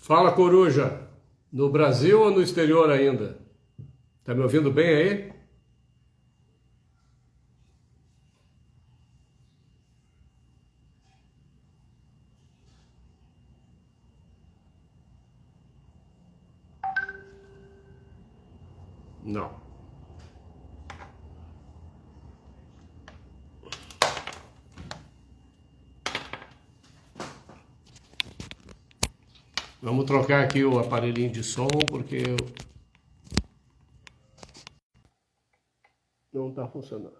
Fala, Coruja. No Brasil ou no exterior ainda? Tá me ouvindo bem aí? Não. Vamos trocar aqui o aparelhinho de som porque não está funcionando.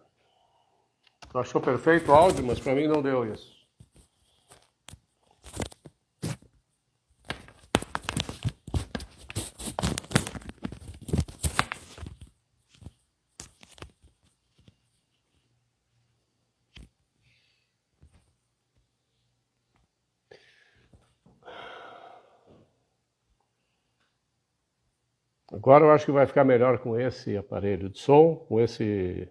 Tu achou perfeito o áudio, mas para mim não deu isso. Agora eu acho que vai ficar melhor com esse aparelho de som, com esse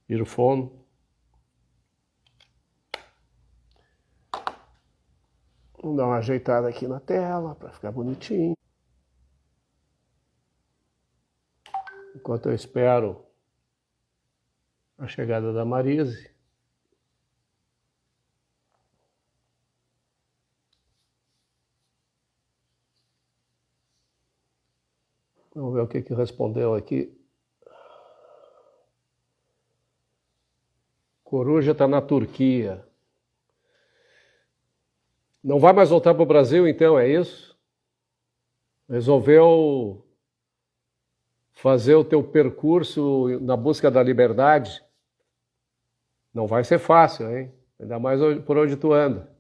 earphone. Vamos dar uma ajeitada aqui na tela para ficar bonitinho. Enquanto eu espero a chegada da Marise. Vamos ver o que respondeu aqui. Coruja está na Turquia. Não vai mais voltar para o Brasil, então, é isso? Resolveu fazer o teu percurso na busca da liberdade? Não vai ser fácil, hein? Ainda mais por onde tu anda.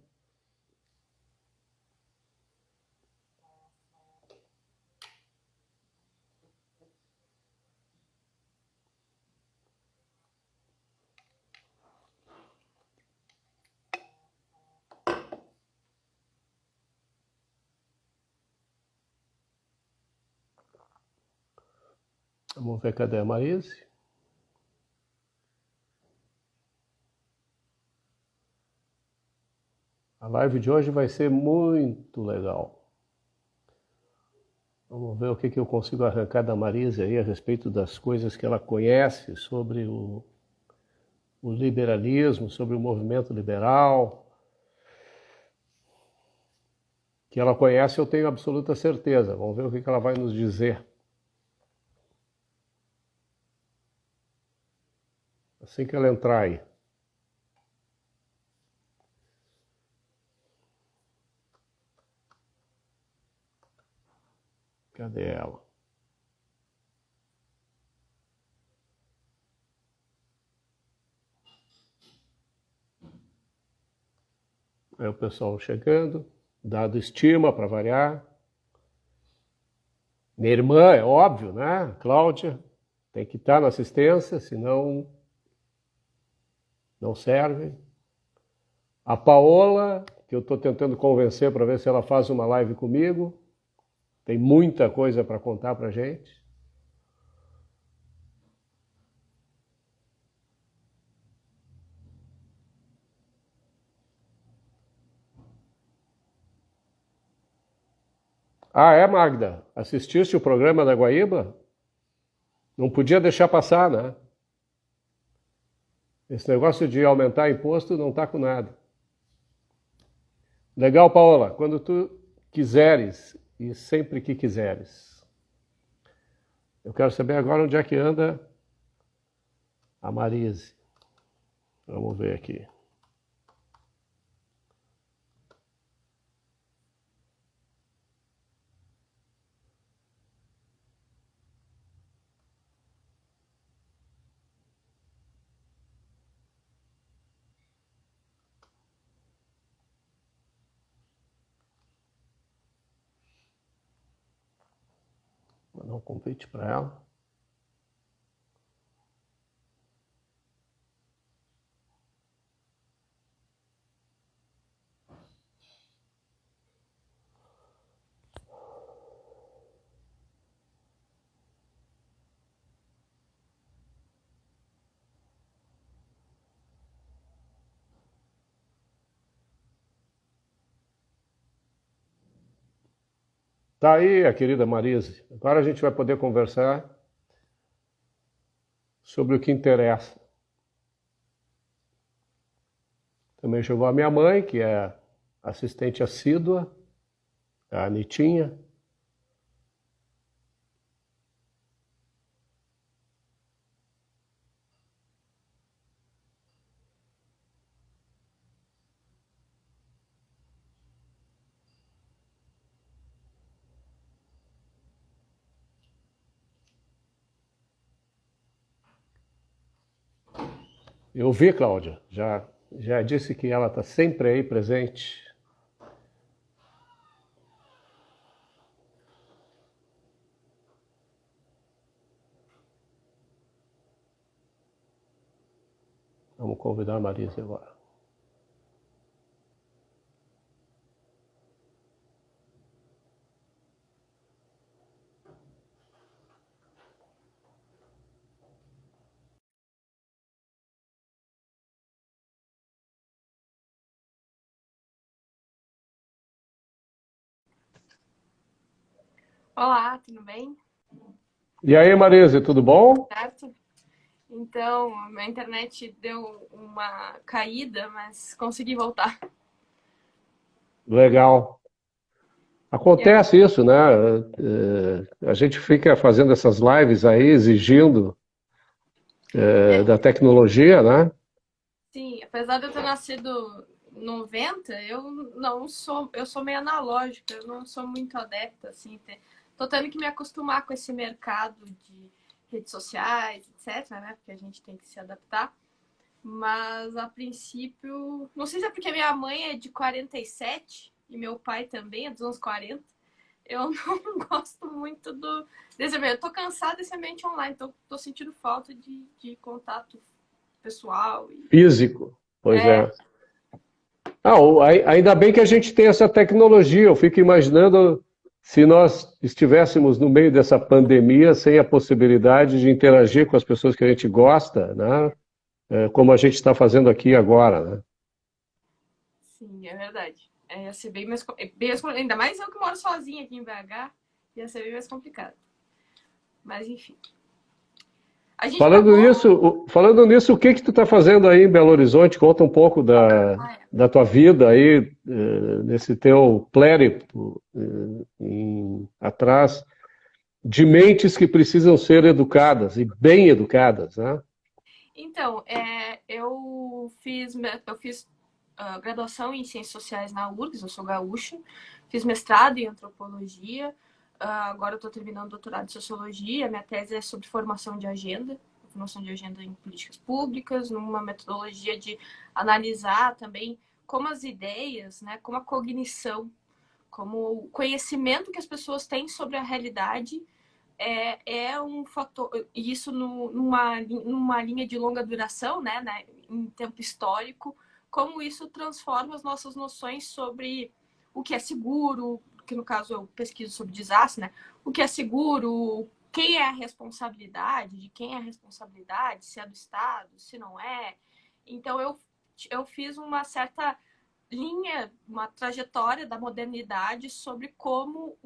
Vamos ver, cadê a Marise? A live de hoje vai ser muito legal. Vamos ver o que eu consigo arrancar da Marise aí a respeito das coisas que ela conhece sobre o liberalismo, sobre o movimento liberal. Que ela conhece, eu tenho absoluta certeza. Vamos ver o que ela vai nos dizer. Assim que ela entrar aí. Cadê ela? Aí o pessoal chegando, dado estima para variar. Minha irmã, é óbvio, né? Cláudia, tem que estar na assistência, senão não serve. A Paola, que eu estou tentando convencer para ver se ela faz uma live comigo. Tem muita coisa para contar para gente. Ah, é, Magda? Assististe o programa da Guaíba? Não podia deixar passar, né? Esse negócio de aumentar imposto não está com nada. Legal, Paola. Quando tu quiseres e sempre que quiseres. Eu quero saber agora onde é que anda a Marise. Vamos ver aqui. Mandar um convite para ela. Tá aí a querida Marise. Agora a gente vai poder conversar sobre o que interessa. Também chegou a minha mãe, que é assistente assídua, a Anitinha. Eu vi, Cláudia, já disse que ela está sempre aí presente. Vamos convidar a Marisa agora. Olá, tudo bem? E aí, Marisa, tudo bom? Certo? Então, a minha internet deu uma caída, mas consegui voltar. Legal. E agora? Acontece isso, né? A gente fica fazendo essas lives aí, exigindo da tecnologia, né? Sim, apesar de eu ter nascido em 90, eu sou meio analógica, eu não sou muito adepta, assim. Tô tendo que me acostumar com esse mercado de redes sociais, etc, né? Porque a gente tem que se adaptar. Mas, a princípio, não sei se é porque minha mãe é de 47 e meu pai também é dos anos 40. Eu não gosto muito desse ambiente. Eu tô cansada desse ambiente online, tô sentindo falta de contato pessoal. Físico. Pois É, é. Ainda bem que a gente tem essa tecnologia. Eu fico imaginando se nós estivéssemos no meio dessa pandemia sem a possibilidade de interagir com as pessoas que a gente gosta, né? Como a gente está fazendo aqui agora, né? sim, é verdade. Ia ser bem mais. Ainda mais eu que moro sozinha aqui em BH, ia ser bem mais complicado. Mas enfim. A gente acabou. Falando nisso, o que que tu está fazendo aí em Belo Horizonte? Conta um pouco Ah, é. da tua vida aí, nesse teu plérito atrás de mentes que precisam ser educadas e bem educadas, né? Então, eu fiz graduação em Ciências Sociais na URGS, eu sou gaúcha, fiz mestrado em Antropologia, agora eu estou terminando doutorado em Sociologia, minha tese é sobre formação de agenda em políticas públicas, numa metodologia de analisar também como as ideias, né, como a cognição, como o conhecimento que as pessoas têm sobre a realidade é um fator, isso numa linha de longa duração, né, em tempo histórico, como isso transforma as nossas noções sobre o que é seguro, que no caso eu pesquiso sobre desastre, né, o que é seguro, quem é a responsabilidade, de quem é a responsabilidade, se é do Estado, se não é. Então eu fiz uma certa linha, uma trajetória da modernidade sobre como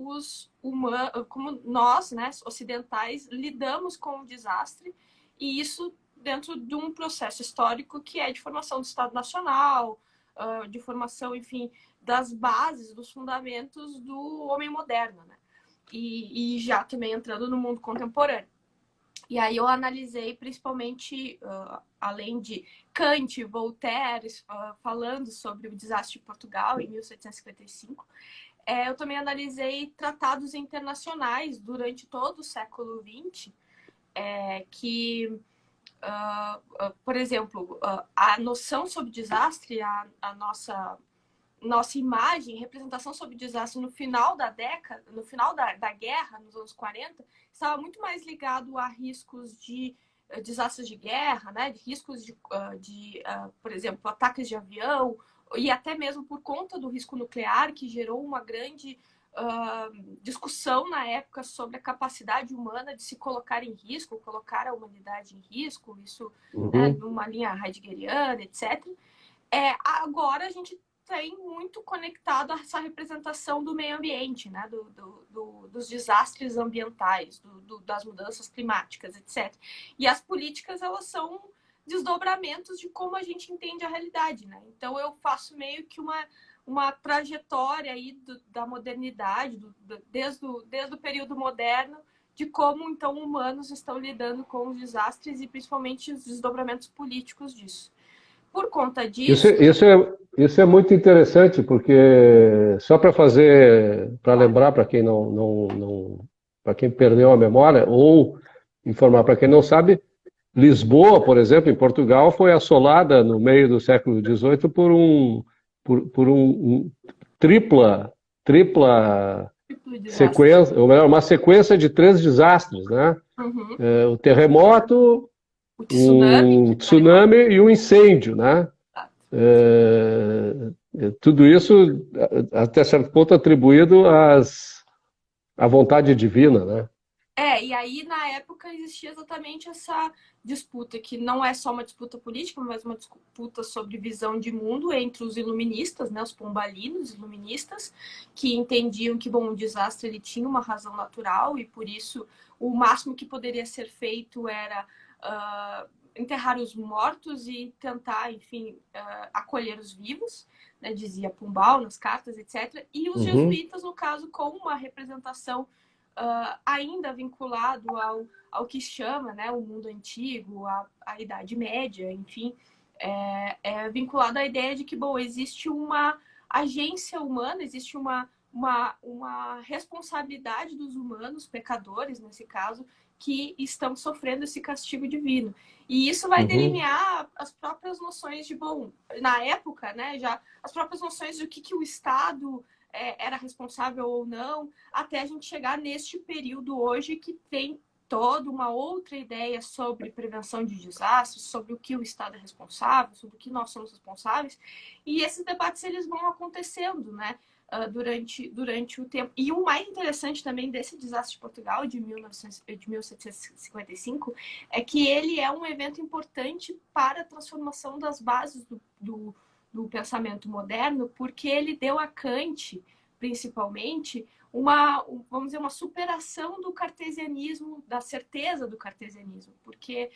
como nós, né, ocidentais, lidamos com o desastre, e isso dentro de um processo histórico que é de formação do Estado Nacional, de formação, enfim, das bases, dos fundamentos do homem moderno, né? E já também entrando no mundo contemporâneo. E aí eu analisei principalmente, além de Kant, Voltaire, falando sobre o desastre de Portugal em 1755, eu também analisei tratados internacionais durante todo o século XX, por exemplo, a noção sobre desastre, a nossa imagem, representação sobre desastre no final da década, no final da guerra, nos anos 40, estava muito mais ligado a riscos de desastres de guerra, né, de riscos por exemplo, ataques de avião, e até mesmo por conta do risco nuclear, que gerou uma grande discussão na época sobre a capacidade humana de se colocar em risco, colocar a humanidade em risco, isso, né, Uhum. numa linha heideggeriana, etc. Agora a gente tem muito conectado a essa representação do meio ambiente, né? Dos desastres ambientais, das mudanças climáticas, etc. E as políticas, elas são desdobramentos de como a gente entende a realidade, né? Então eu faço meio que uma trajetória aí da modernidade, desde o período moderno, de como então humanos estão lidando com os desastres e principalmente os desdobramentos políticos disso. Por conta disso... Isso é muito interessante, porque só para lembrar para quem para quem perdeu a memória, ou informar para quem não sabe, Lisboa, por exemplo, em Portugal, foi assolada no meio do século XVIII por tripla sequência, ou melhor, uma sequência de 3 desastres, né? Uhum. O terremoto, um tsunami e um incêndio, né? Tudo isso, até certo ponto, atribuído à vontade divina, né? E aí na época existia exatamente essa disputa, que não é só uma disputa política, mas uma disputa sobre visão de mundo entre os iluministas, né, os pombalinos iluministas, que entendiam que, bom, o desastre ele tinha uma razão natural e por isso o máximo que poderia ser feito era enterrar os mortos e tentar, enfim, acolher os vivos, né, dizia Pombal nas cartas, etc. E os jesuítas, no caso, com uma representação ainda vinculado ao que chama, né, o mundo antigo, a Idade Média, enfim, vinculado à ideia de que, bom, existe uma agência humana, existe uma responsabilidade dos humanos, pecadores, nesse caso, que estão sofrendo esse castigo divino. E isso vai delinear as próprias noções de, bom, na época, né, já as próprias noções de que o Estado era responsável ou não, até a gente chegar neste período hoje que tem toda uma outra ideia sobre prevenção de desastres, sobre o que o Estado é responsável, sobre o que nós somos responsáveis, e esses debates eles vão acontecendo, né, durante o tempo. E o mais interessante também desse desastre de Portugal de 1755 é que ele é um evento importante para a transformação das bases do pensamento moderno, porque ele deu a Kant, principalmente, vamos dizer, uma superação do cartesianismo, da certeza do cartesianismo, porque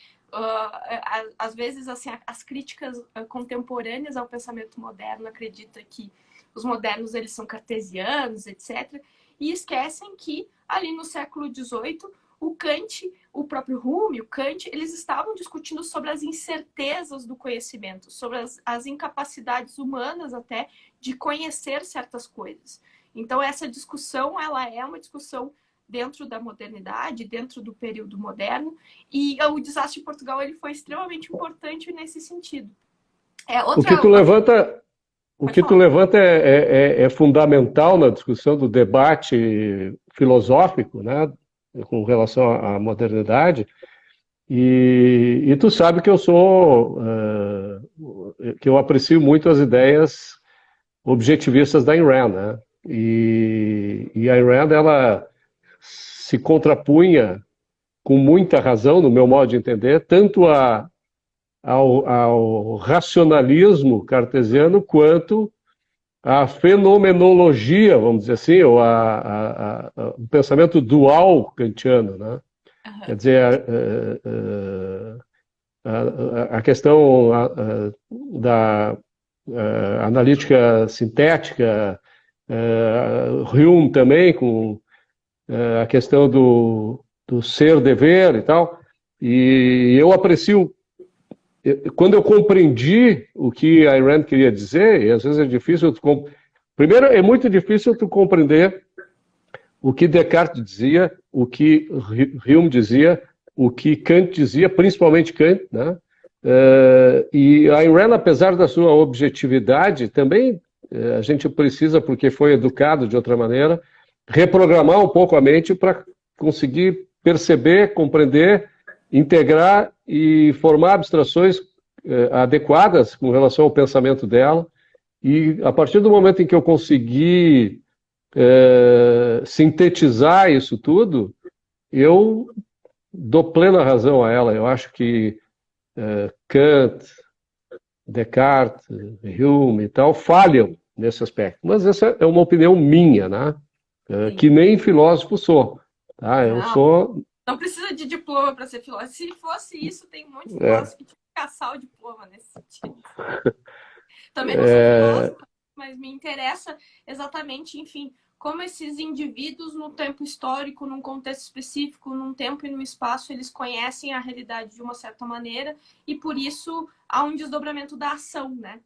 às vezes assim, as críticas contemporâneas ao pensamento moderno acreditam que os modernos eles são cartesianos, etc., e esquecem que ali no século XVIII o Kant, o próprio Hume, o Kant, eles estavam discutindo sobre as incertezas do conhecimento, sobre as incapacidades humanas até de conhecer certas coisas. Então essa discussão, ela é uma discussão dentro da modernidade, dentro do período moderno, e o desastre de Portugal ele foi extremamente importante nesse sentido. O que tu levanta é fundamental na discussão do debate filosófico, né, com relação à modernidade, e tu sabe que que eu aprecio muito as ideias objetivistas da Ayn Rand, né? E a Ayn Rand, ela se contrapunha com muita razão, no meu modo de entender, tanto ao racionalismo cartesiano quanto à fenomenologia, vamos dizer assim, ou o pensamento dual kantiano, né? Quer dizer, a questão da analítica sintética, Hume também, com a questão do ser-dever e tal, e eu aprecio. Quando eu compreendi o que a Ayn Rand queria dizer, e às vezes é difícil, primeiro é muito difícil tu compreender o que Descartes dizia, o que Hume dizia, o que Kant dizia, principalmente Kant, né? E a Ayn Rand, apesar da sua objetividade, também a gente precisa, porque foi educado de outra maneira, reprogramar um pouco a mente para conseguir perceber, compreender, integrar e formar abstrações adequadas com relação ao pensamento dela. E a partir do momento em que eu consegui sintetizar isso tudo, eu dou plena razão a ela. Eu acho que Kant, Descartes, Hume e tal falham nesse aspecto. Mas essa é uma opinião minha, né? Sim. Que nem filósofo sou. Tá? Eu Não, sou. não precisa de diploma para ser filósofo. Se fosse isso, tem um monte de É, filósofo que tinha que caçar o diploma nesse sentido. Também não sou é, filósofa, mas me interessa exatamente, enfim, como esses indivíduos no tempo histórico, num contexto específico, num tempo e num espaço, eles conhecem a realidade de uma certa maneira e por isso há um desdobramento da ação, né?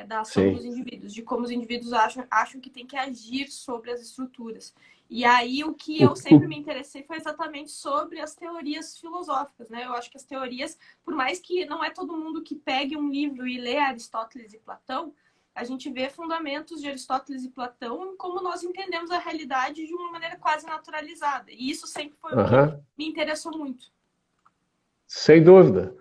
Da ação dos sim. indivíduos, de como os indivíduos acham que tem que agir sobre as estruturas. E aí o que eu O, sempre o, me interessei foi exatamente sobre as teorias filosóficas, né? Eu acho que as teorias, por mais que não é todo mundo que pegue um livro e lê Aristóteles e Platão, a gente vê fundamentos de Aristóteles e Platão em como nós entendemos a realidade de uma maneira quase naturalizada. E isso sempre foi o que aham, me interessou muito. sem dúvida.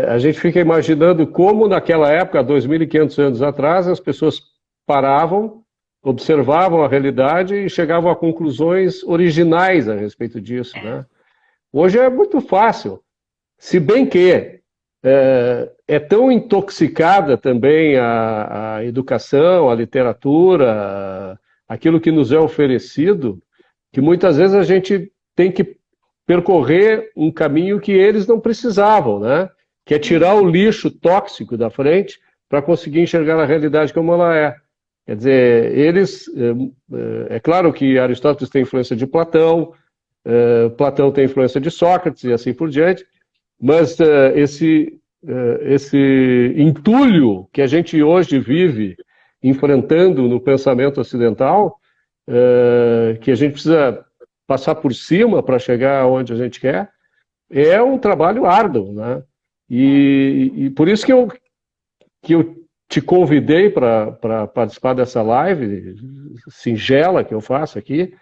A gente fica imaginando como naquela época, 2.500 anos atrás, as pessoas paravam, observavam a realidade e chegavam a conclusões originais a respeito disso, É, né? Hoje é muito fácil, se bem que é tão intoxicada também a educação, a literatura, aquilo que nos é oferecido, que muitas vezes a gente tem que percorrer um caminho que eles não precisavam, né? Que é tirar o lixo tóxico da frente para conseguir enxergar a realidade como ela é. Quer dizer, eles. É claro que Aristóteles tem influência de Platão, Platão tem influência de Sócrates e assim por diante, mas esse entulho que a gente hoje vive enfrentando no pensamento ocidental, que a gente precisa passar por cima para chegar onde a gente quer, é um trabalho árduo, né? é. E por isso que eu te convidei para participar dessa live singela que eu faço aqui,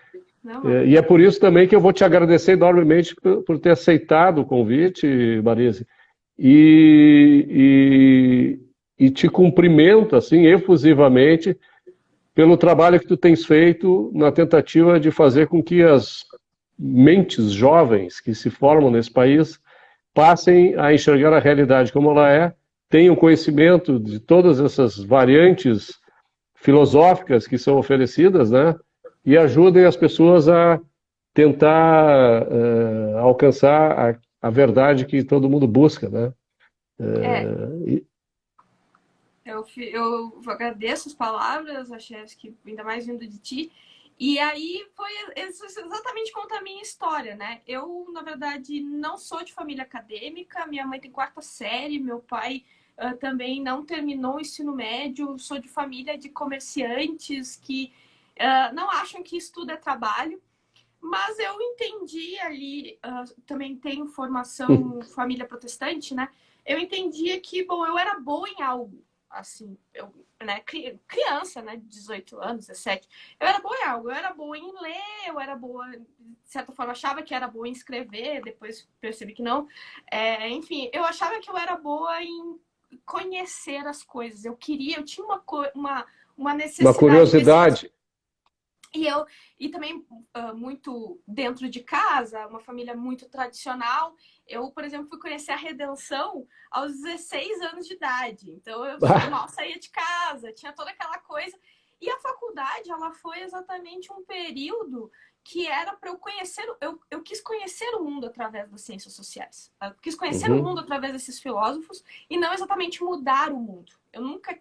Não, e é imagina. por isso também que eu vou te agradecer enormemente por ter aceitado o convite, Marise, e te cumprimento assim efusivamente pelo trabalho que tu tens feito na tentativa de fazer com que as mentes jovens que se formam nesse país passem a enxergar a realidade como ela é, tenham conhecimento de todas essas variantes filosóficas que são oferecidas, né? E ajudem as pessoas a tentar alcançar a verdade que todo mundo busca, né? É, E- eu agradeço as palavras, que ainda mais vindo de ti. E aí foi exatamente conta a minha história, né? Eu, na verdade, não sou de família acadêmica, minha mãe tem quarta série, meu pai também não terminou o ensino médio, sou de família de comerciantes que não acham que estudo é trabalho. Mas eu entendi ali, também tenho formação família protestante, né? Eu entendia que, bom, eu era boa em algo, assim, eu, né, criança, né, 18 anos, 17, eu era boa em algo, eu era boa em ler, eu era boa, de certa forma, achava que era boa em escrever, depois percebi que não. Enfim, eu achava que eu era boa em conhecer as coisas, eu tinha uma uma necessidade desse. curiosidade. E também muito dentro de casa, uma família muito tradicional. Eu, por exemplo, fui conhecer a Redenção aos 16 anos de idade. Então eu mal saía de casa, tinha toda aquela coisa. E a faculdade, ela foi exatamente um período que era para eu conhecer, eu quis conhecer o mundo através das ciências sociais. Eu quis conhecer o mundo Uhum, através desses filósofos e não exatamente mudar o mundo. Eu nunca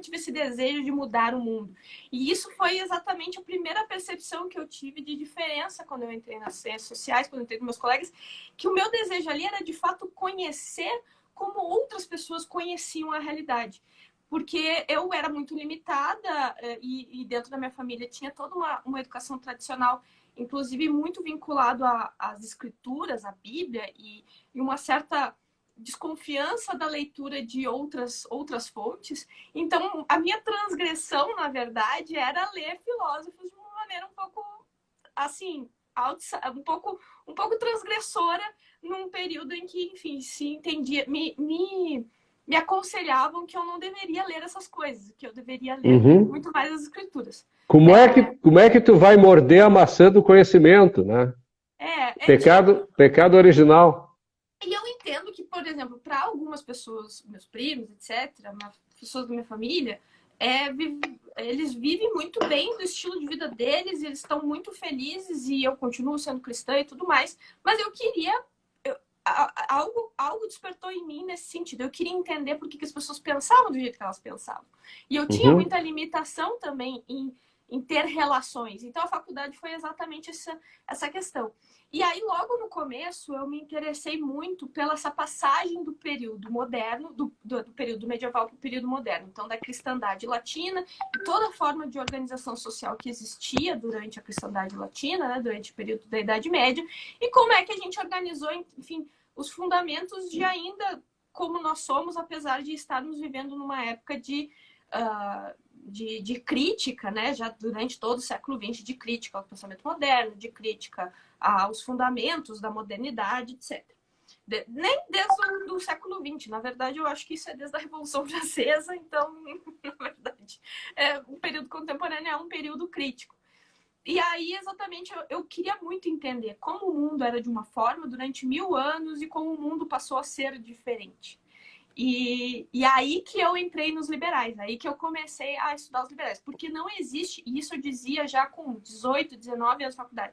tive esse desejo de mudar o mundo. E isso foi exatamente a primeira percepção que eu tive de diferença quando eu entrei nas ciências sociais, quando eu entrei com meus colegas, que o meu desejo ali era de fato conhecer como outras pessoas conheciam a realidade. Porque eu era muito limitada e dentro da minha família tinha toda uma educação tradicional, inclusive muito vinculado às escrituras, à Bíblia e uma certa desconfiança da leitura de outras fontes. Então, a minha transgressão, na verdade, era ler filósofos de uma maneira um pouco assim, um pouco transgressora num período em que, enfim, se entendia, me aconselhavam que eu não deveria ler essas coisas, que eu deveria ler uhum. muito mais as escrituras. Como é que tu vai morder a maçã do conhecimento, né? Tipo, Pecado original. e eu entendo que, por exemplo, para algumas pessoas, meus primos, etc., pessoas da minha família, eles vivem muito bem do estilo de vida deles, eles estão muito felizes e eu continuo sendo cristã e tudo mais, mas eu queria algo despertou em mim nesse sentido. Eu queria entender por que as pessoas pensavam do jeito que elas pensavam. E eu tinha muita limitação também em ter relações. Então, a faculdade foi exatamente essa questão. E aí, logo no começo, eu me interessei muito pela essa passagem do período moderno, do período medieval para o período moderno. Então, da cristandade latina e toda a forma de organização social que existia durante a cristandade latina, né, durante o período da Idade Média, e como é que a gente organizou, enfim, os fundamentos de ainda como nós somos, apesar de estarmos vivendo numa época de crítica, né, já durante todo o século XX, de crítica ao pensamento moderno, de crítica aos fundamentos da modernidade, etc. Nem desde o século XX, na verdade, eu acho que isso é desde a Revolução Francesa, então, na verdade, o período contemporâneo é um período crítico. E aí, exatamente, eu queria muito entender como o mundo era de uma forma durante 1000 anos e como o mundo passou a ser diferente. E aí que eu entrei nos liberais, aí que eu comecei a estudar os liberais, porque não existe, e isso eu dizia já com 18, 19 anos de faculdade,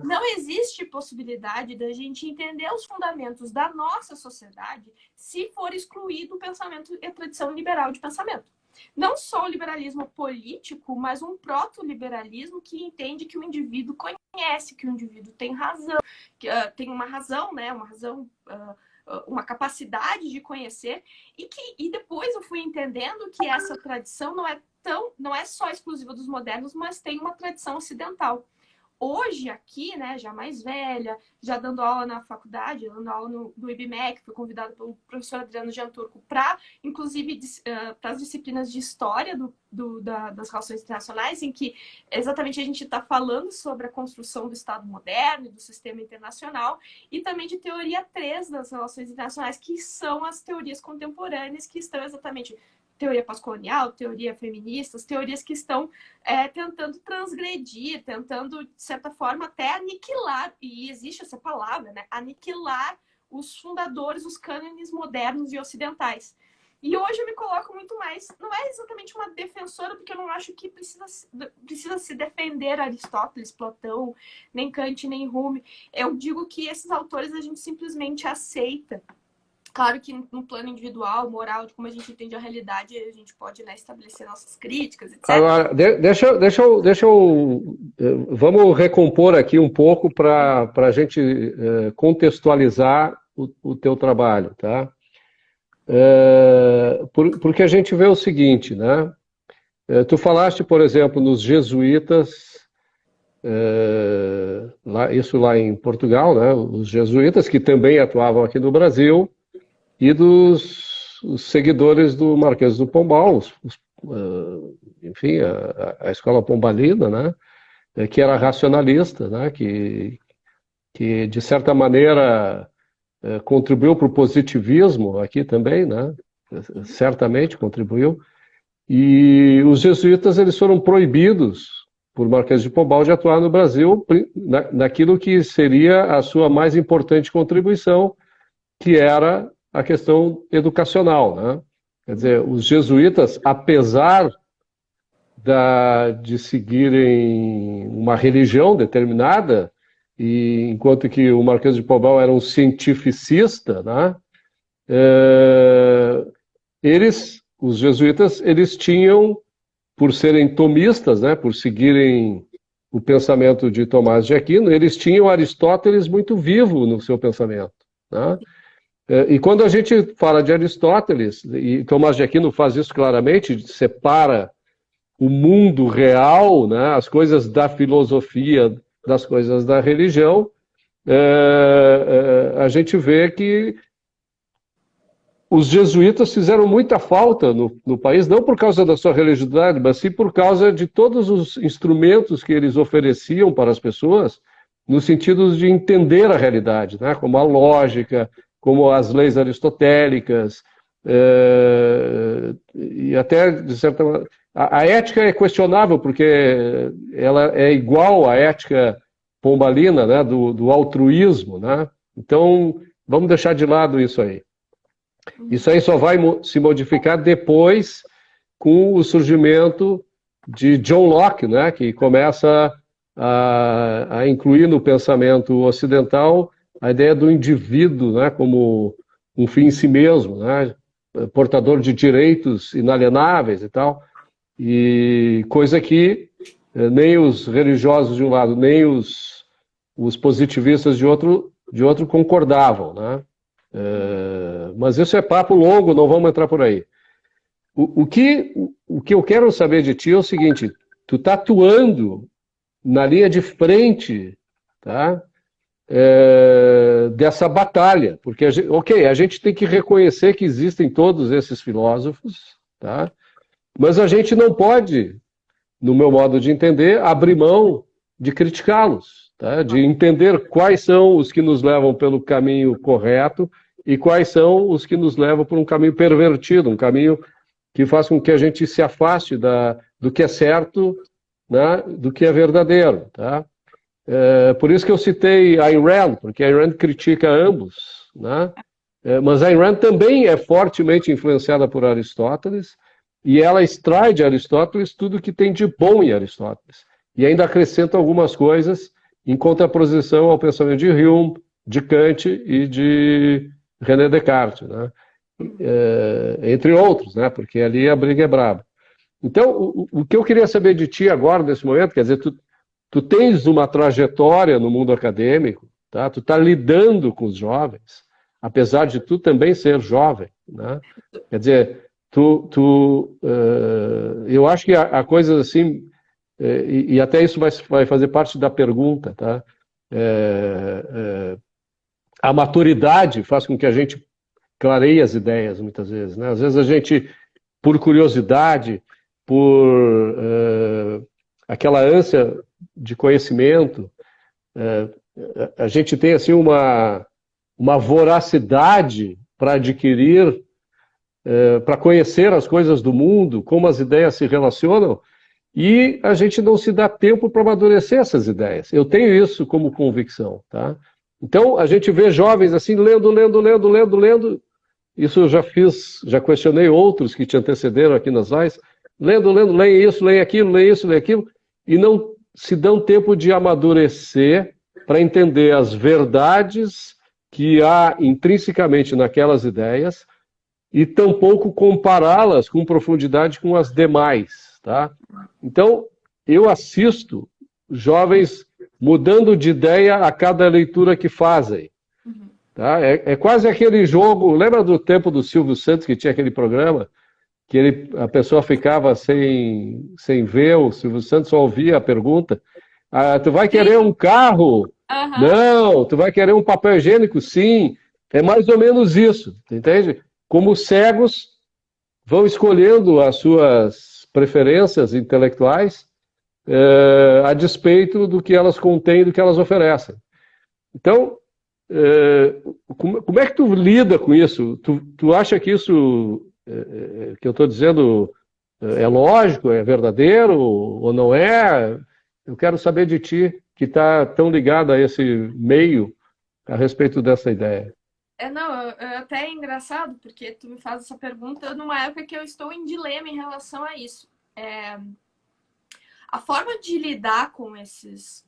não existe possibilidade da gente entender os fundamentos da nossa sociedade se for excluído o pensamento e a tradição liberal de pensamento. Não só o liberalismo político, mas um proto-liberalismo que entende que o indivíduo conhece, que o indivíduo tem razão, que, tem uma razão, né, uma razão... uma capacidade de conhecer e depois eu fui entendendo que essa tradição não é só exclusiva dos modernos, mas tem uma tradição ocidental. Hoje aqui, né, já mais velha, já dando aula na faculdade, dando aula no IBMEC, fui convidada pelo professor Adriano Gianturco para, inclusive, para as disciplinas de história das relações internacionais, em que exatamente a gente está falando sobre a construção do Estado moderno e do sistema internacional, e também de teoria 3 das relações internacionais, que são as teorias contemporâneas, que estão exatamente... teoria pós-colonial, teoria feminista, teorias que estão tentando transgredir, tentando, de certa forma, até aniquilar, e existe essa palavra, né? Aniquilar os fundadores, os cânones modernos e ocidentais. E hoje eu me coloco muito mais, não é exatamente uma defensora, porque eu não acho que precisa se defender Aristóteles, Platão, nem Kant, nem Hume. Eu digo que esses autores a gente simplesmente aceita. Claro que no plano individual, moral, de como a gente entende a realidade, a gente pode, né, estabelecer nossas críticas, etc. Agora, vamos recompor aqui um pouco para a gente contextualizar o teu trabalho, tá? Porque a gente vê o seguinte, né? Tu falaste, por exemplo, nos jesuítas, isso lá em Portugal, né? Os jesuítas que também atuavam aqui no Brasil, e dos seguidores do Marquês do Pombal, enfim, a escola pombalina, né, que era racionalista, né, que de certa maneira contribuiu para o positivismo aqui também, né, certamente contribuiu, e os jesuítas eles foram proibidos por Marquês de Pombal de atuar no Brasil naquilo que seria a sua mais importante contribuição, que era a questão educacional, né? Quer dizer, os jesuítas, apesar de seguirem uma religião determinada, e enquanto que o Marquês de Pombal era um cientificista, né? Os jesuítas, eles tinham, por serem tomistas, né? Por seguirem o pensamento de Tomás de Aquino, eles tinham Aristóteles muito vivo no seu pensamento, né? E quando a gente fala de Aristóteles, e Tomás de Aquino faz isso claramente, separa o mundo real, né, as coisas da filosofia, das coisas da religião, a gente vê que os jesuítas fizeram muita falta no país, não por causa da sua religiosidade, mas sim por causa de todos os instrumentos que eles ofereciam para as pessoas, no sentido de entender a realidade, né, como a lógica, como as leis aristotélicas, e até, de certa maneira, a ética é questionável, porque ela é igual à ética pombalina, né, do altruísmo, né? Então, vamos deixar de lado isso aí. Isso aí só vai se modificar depois com o surgimento de John Locke, né, que começa a incluir no pensamento ocidental a ideia do indivíduo, né, como um fim em si mesmo, né, portador de direitos inalienáveis e tal, e coisa que nem os religiosos de um lado, nem os positivistas de outro concordavam, né? Mas isso é papo longo, não vamos entrar por aí. O que eu quero saber de ti é o seguinte: tu está atuando na linha de frente, tá? Dessa batalha, porque a gente tem que reconhecer que existem todos esses filósofos, tá? Mas a gente não pode, no meu modo de entender, abrir mão de criticá-los, tá? De entender quais são os que nos levam pelo caminho correto e quais são os que nos levam por um caminho pervertido, um caminho que faz com que a gente se afaste do que é certo, né, do que é verdadeiro. Tá? Por isso que eu citei Ayn Rand, porque Ayn Rand critica ambos, né? Mas Ayn Rand também é fortemente influenciada por Aristóteles, e ela extrai de Aristóteles tudo que tem de bom em Aristóteles, e ainda acrescenta algumas coisas em contraposição ao pensamento de Hume, de Kant e de René Descartes, né? Entre outros, né? Porque ali a briga é braba. Então, o que eu queria saber de ti agora, nesse momento, quer dizer, tu tens uma trajetória no mundo acadêmico, tá? Tu está lidando com os jovens, apesar de tu também ser jovem, né? Quer dizer, eu acho que há coisas assim, e até isso vai fazer parte da pergunta, tá? A maturidade faz com que a gente clareie as ideias, muitas vezes, né? Às vezes a gente, por curiosidade, por aquela ânsia de conhecimento, a gente tem assim uma voracidade para adquirir, para conhecer as coisas do mundo, como as ideias se relacionam, e a gente não se dá tempo para amadurecer essas ideias. Eu tenho isso como convicção, tá? Então, a gente vê jovens assim, lendo. Isso eu já questionei outros que te antecederam aqui nas lives, leem isso, leem aquilo, e não se dão tempo de amadurecer para entender as verdades que há intrinsecamente naquelas ideias e tampouco compará-las com profundidade com as demais, tá? Então, eu assisto jovens mudando de ideia a cada leitura que fazem. Tá? É quase aquele jogo, lembra do tempo do Silvio Santos, que tinha aquele programa, que a pessoa ficava sem ver o Silvio Santos, só ouvia a pergunta. Tu vai querer um carro? Uhum. Não. Tu vai querer um papel higiênico? Sim. É mais ou menos isso, entende? Como os cegos vão escolhendo as suas preferências intelectuais a despeito do que elas contêm, do que elas oferecem. Então, como é que tu lida com isso? Tu acha que isso que eu estou dizendo é lógico, é verdadeiro ou não é? Eu quero saber de ti, que está tão ligado a esse meio, a respeito dessa ideia. Não, até é engraçado, porque tu me faz essa pergunta numa época que eu estou em dilema em relação a isso. A forma de lidar com esses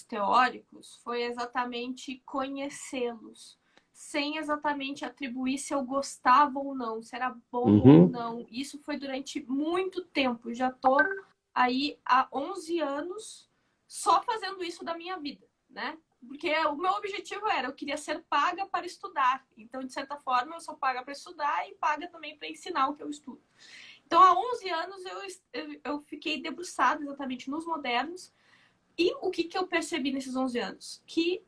teóricos foi exatamente conhecê-los, sem exatamente atribuir se eu gostava ou não, se era bom ou não. Isso foi durante muito tempo. Já estou aí há 11 anos só fazendo isso da minha vida, né? Porque o meu objetivo eu queria ser paga para estudar. Então, de certa forma, eu sou paga para estudar e paga também para ensinar o que eu estudo. Então, há 11 anos eu fiquei debruçada exatamente nos modernos. E o que eu percebi nesses 11 anos? Que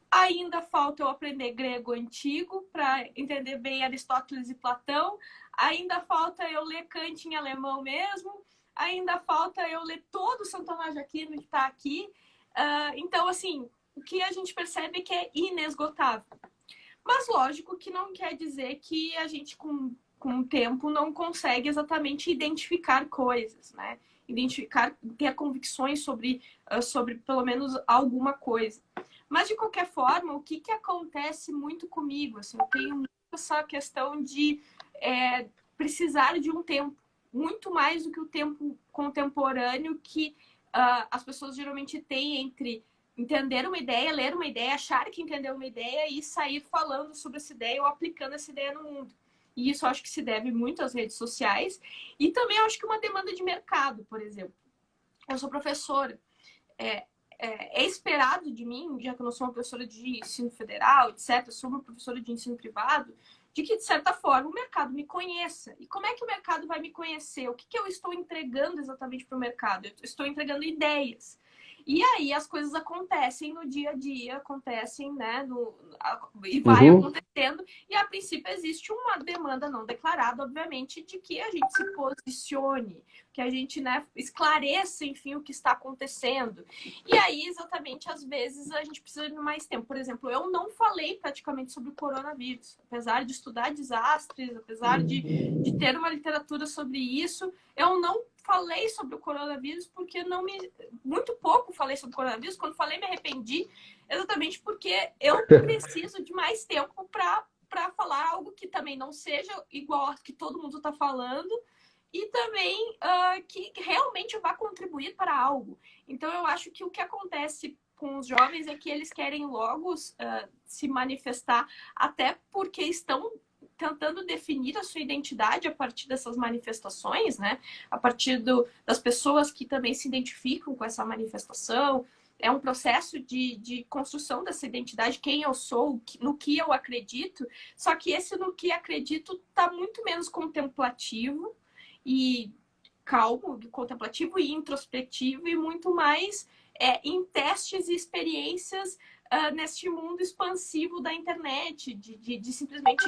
ainda falta eu aprender grego antigo para entender bem Aristóteles e Platão. Ainda falta eu ler Kant em alemão mesmo. Ainda falta eu ler todo o Santo Tomás de Aquino que está aqui. Então, assim, o que a gente percebe é que é inesgotável. Mas, lógico, que não quer dizer que a gente, com o tempo, não consegue exatamente identificar coisas, né? Ter convicções sobre pelo menos alguma coisa. Mas, de qualquer forma, o que acontece muito comigo? Assim, eu tenho muito essa questão de precisar de um tempo muito mais do que o tempo contemporâneo que as pessoas geralmente têm entre entender uma ideia, ler uma ideia, achar que entendeu uma ideia e sair falando sobre essa ideia ou aplicando essa ideia no mundo. E isso eu acho que se deve muito às redes sociais. E também eu acho que uma demanda de mercado, por exemplo. Eu sou professora. É esperado de mim, já que eu não sou uma professora de ensino federal, etc., eu sou uma professora de ensino privado, de que, de certa forma, o mercado me conheça. E como é que o mercado vai me conhecer? O que eu estou entregando exatamente para o mercado? Eu estou entregando ideias. E aí as coisas acontecem no dia a dia, acontecem, né, e vai acontecendo, e a princípio existe uma demanda não declarada, obviamente, de que a gente se posicione, que a gente, né, esclareça, enfim, o que está acontecendo. E aí, exatamente, às vezes a gente precisa de mais tempo. Por exemplo, eu não falei praticamente sobre o coronavírus, apesar de estudar desastres, apesar de ter uma literatura sobre isso, eu não falei sobre o coronavírus porque muito pouco falei sobre o coronavírus. Quando falei, me arrependi, exatamente porque eu preciso de mais tempo para falar algo que também não seja igual ao que todo mundo está falando e também que realmente vá contribuir para algo. Então, eu acho que o que acontece com os jovens é que eles querem logo se manifestar, até porque estão tentando definir a sua identidade a partir dessas manifestações, né? A partir das pessoas que também se identificam com essa manifestação. É um processo de construção dessa identidade, quem eu sou, no que eu acredito. Só que esse no que acredito está muito menos contemplativo e calmo, contemplativo e introspectivo, e muito mais em testes e experiências neste mundo expansivo da internet, de simplesmente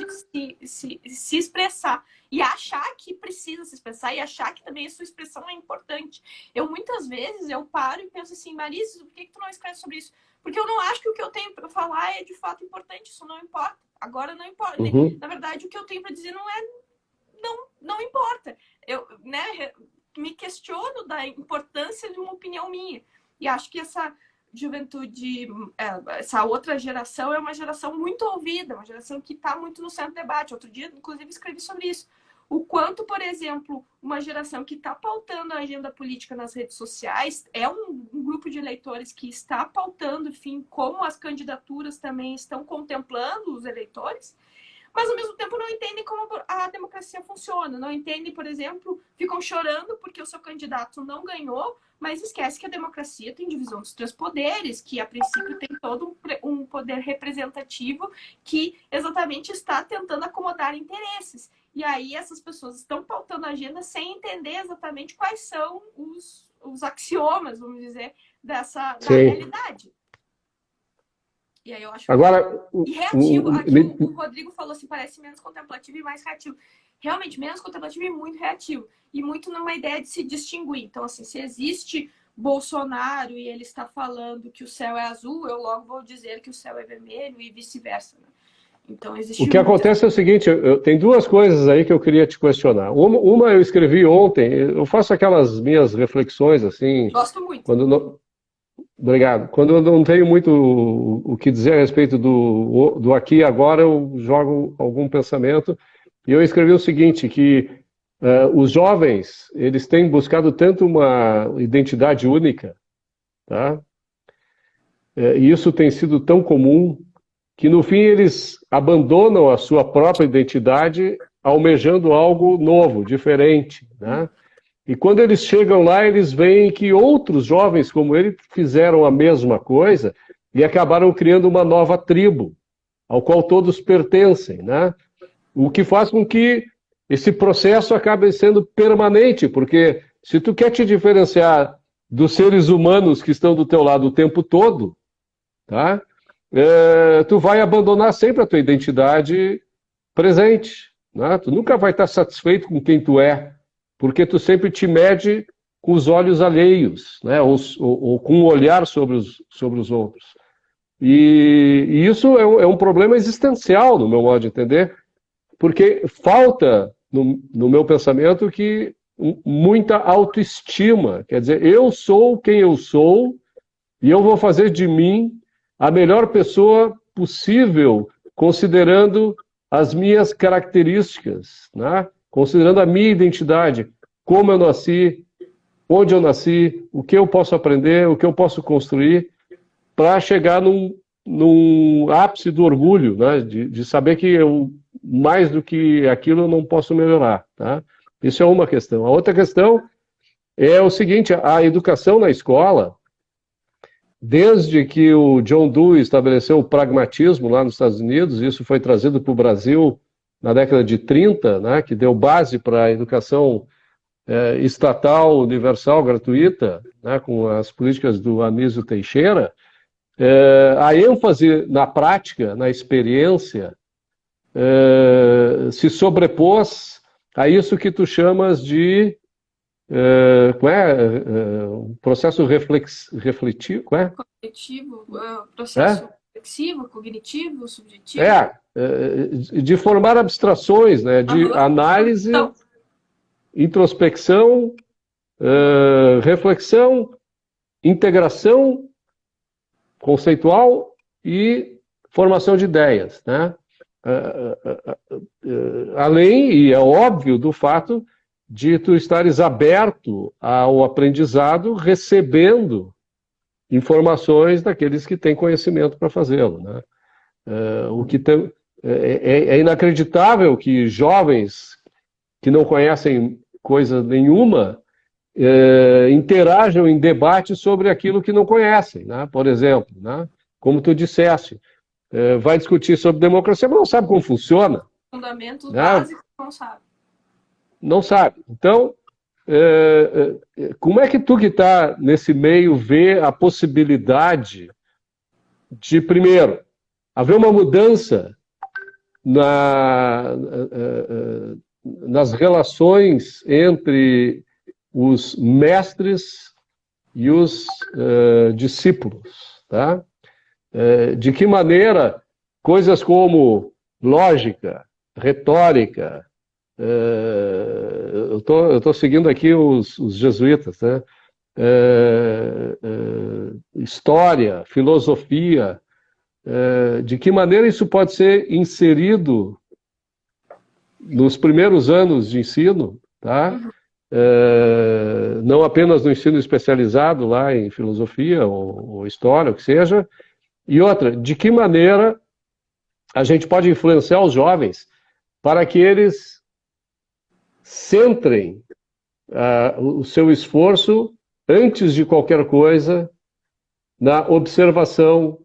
se expressar e achar que precisa se expressar e achar que também a sua expressão é importante. Muitas vezes eu paro e penso assim, Marisa, por que tu não escreve sobre isso? Porque eu não acho que o que eu tenho para falar é de fato importante, isso não importa. Agora não importa. Na verdade, o que eu tenho para dizer não importa. Eu, né, me questiono da importância de uma opinião minha. E acho que essa juventude, essa outra geração é uma geração muito ouvida, uma geração que está muito no centro do debate. Outro dia, inclusive, escrevi sobre isso. O quanto, por exemplo, uma geração que está pautando a agenda política nas redes sociais é um grupo de eleitores que está pautando, enfim, como as candidaturas também estão contemplando os eleitores, mas ao mesmo tempo não entendem como a democracia funciona, não entendem, por exemplo, ficam chorando porque o seu candidato não ganhou, mas esquece que a democracia tem divisão dos três poderes, que a princípio tem todo um poder representativo que exatamente está tentando acomodar interesses. E aí essas pessoas estão pautando a agenda sem entender exatamente quais são os axiomas, vamos dizer, da realidade. E aí eu acho agora, e reativo. Aqui o Rodrigo falou assim, parece menos contemplativo e mais reativo. Realmente, menos contemplativo e muito reativo. E muito numa ideia de se distinguir. Então, assim, se existe Bolsonaro e ele está falando que o céu é azul, eu logo vou dizer que o céu é vermelho e vice-versa. Né? Então, existe o que acontece é o seguinte, tem duas coisas aí que eu queria te questionar. Uma eu escrevi ontem, eu faço aquelas minhas reflexões, assim... Gosto muito. Obrigado. Quando eu não tenho muito o que dizer a respeito do aqui e agora, eu jogo algum pensamento. E eu escrevi o seguinte, que os jovens, eles têm buscado tanto uma identidade única, tá? E isso tem sido tão comum, que no fim eles abandonam a sua própria identidade, almejando algo novo, diferente, né? E quando eles chegam lá, eles veem que outros jovens como ele fizeram a mesma coisa e acabaram criando uma nova tribo, ao qual todos pertencem, né? O que faz com que esse processo acabe sendo permanente, porque se tu quer te diferenciar dos seres humanos que estão do teu lado o tempo todo, tá? Tu vai abandonar sempre a tua identidade presente, né? Tu nunca vai estar satisfeito com quem tu é, porque tu sempre te mede com os olhos alheios, né? ou com um olhar sobre os outros. E isso é um problema existencial, no meu modo de entender, porque falta, no meu pensamento, que muita autoestima. Quer dizer, eu sou quem eu sou e eu vou fazer de mim a melhor pessoa possível, considerando as minhas características, né? Considerando a minha identidade. como eu nasci, onde eu nasci, o que eu posso aprender, o que eu posso construir, para chegar num ápice do orgulho, né? De saber que eu, mais do que aquilo, eu não posso melhorar. Tá? Isso é uma questão. A outra questão é o seguinte: a educação na escola, desde que o John Dewey estabeleceu o pragmatismo lá nos Estados Unidos, isso foi trazido para o Brasil na década de 30, né, que deu base para a educação estatal, universal, gratuita, né, com as políticas do Anísio Teixeira, a ênfase na prática, na experiência, se sobrepôs a isso que tu chamas de processo refletivo, Cognitivo, processo reflexivo, cognitivo, subjetivo. De formar abstrações, né, de análise, então, introspecção, reflexão, integração conceitual e formação de ideias, né? Além, e é óbvio, do fato de tu estares aberto ao aprendizado, recebendo informações daqueles que têm conhecimento para fazê-lo, né? É inacreditável que jovens que não conhecem coisa nenhuma interajam em debate sobre aquilo que não conhecem, né? Por exemplo, né? Como tu disseste, vai discutir sobre democracia, mas não sabe como funciona. Fundamentos, né? Básicos, não sabe. Não sabe. Então, como é que tu que está nesse meio vê a possibilidade de, primeiro, haver uma mudança nas relações entre os mestres e os discípulos, tá? De que maneira coisas como lógica, retórica, eu tô seguindo aqui os jesuítas, né? História, filosofia, de que maneira isso pode ser inserido nos primeiros anos de ensino, tá? Não apenas no ensino especializado lá em filosofia ou história, o que seja. E outra, de que maneira a gente pode influenciar os jovens para que eles centrem o seu esforço, antes de qualquer coisa, na observação,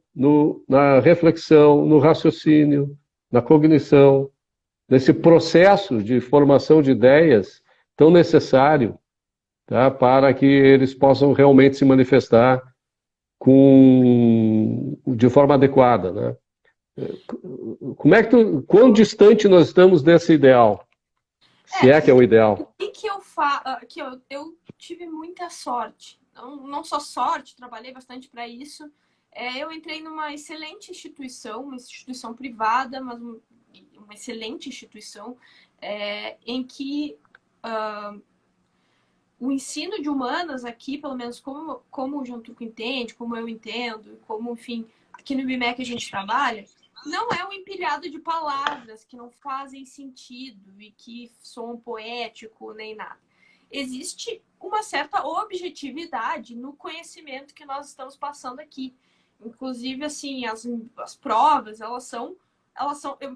na reflexão, no raciocínio, na cognição, nesse processo de formação de ideias tão necessário, tá, para que eles possam realmente se manifestar de forma adequada, né? Quão distante nós estamos desse ideal? Se é que é o ideal. O que eu faço? Eu tive muita sorte. Não só sorte, trabalhei bastante para isso. Eu entrei numa excelente instituição, uma instituição privada, mas uma excelente instituição, em que o ensino de humanas aqui, pelo menos como o João Turco entende, como eu entendo, como, enfim, aqui no IBMEC a gente trabalha, não é um empilhado de palavras que não fazem sentido e que soam poético nem nada. Existe uma certa objetividade no conhecimento que nós estamos passando aqui. Inclusive, assim, as provas, elas são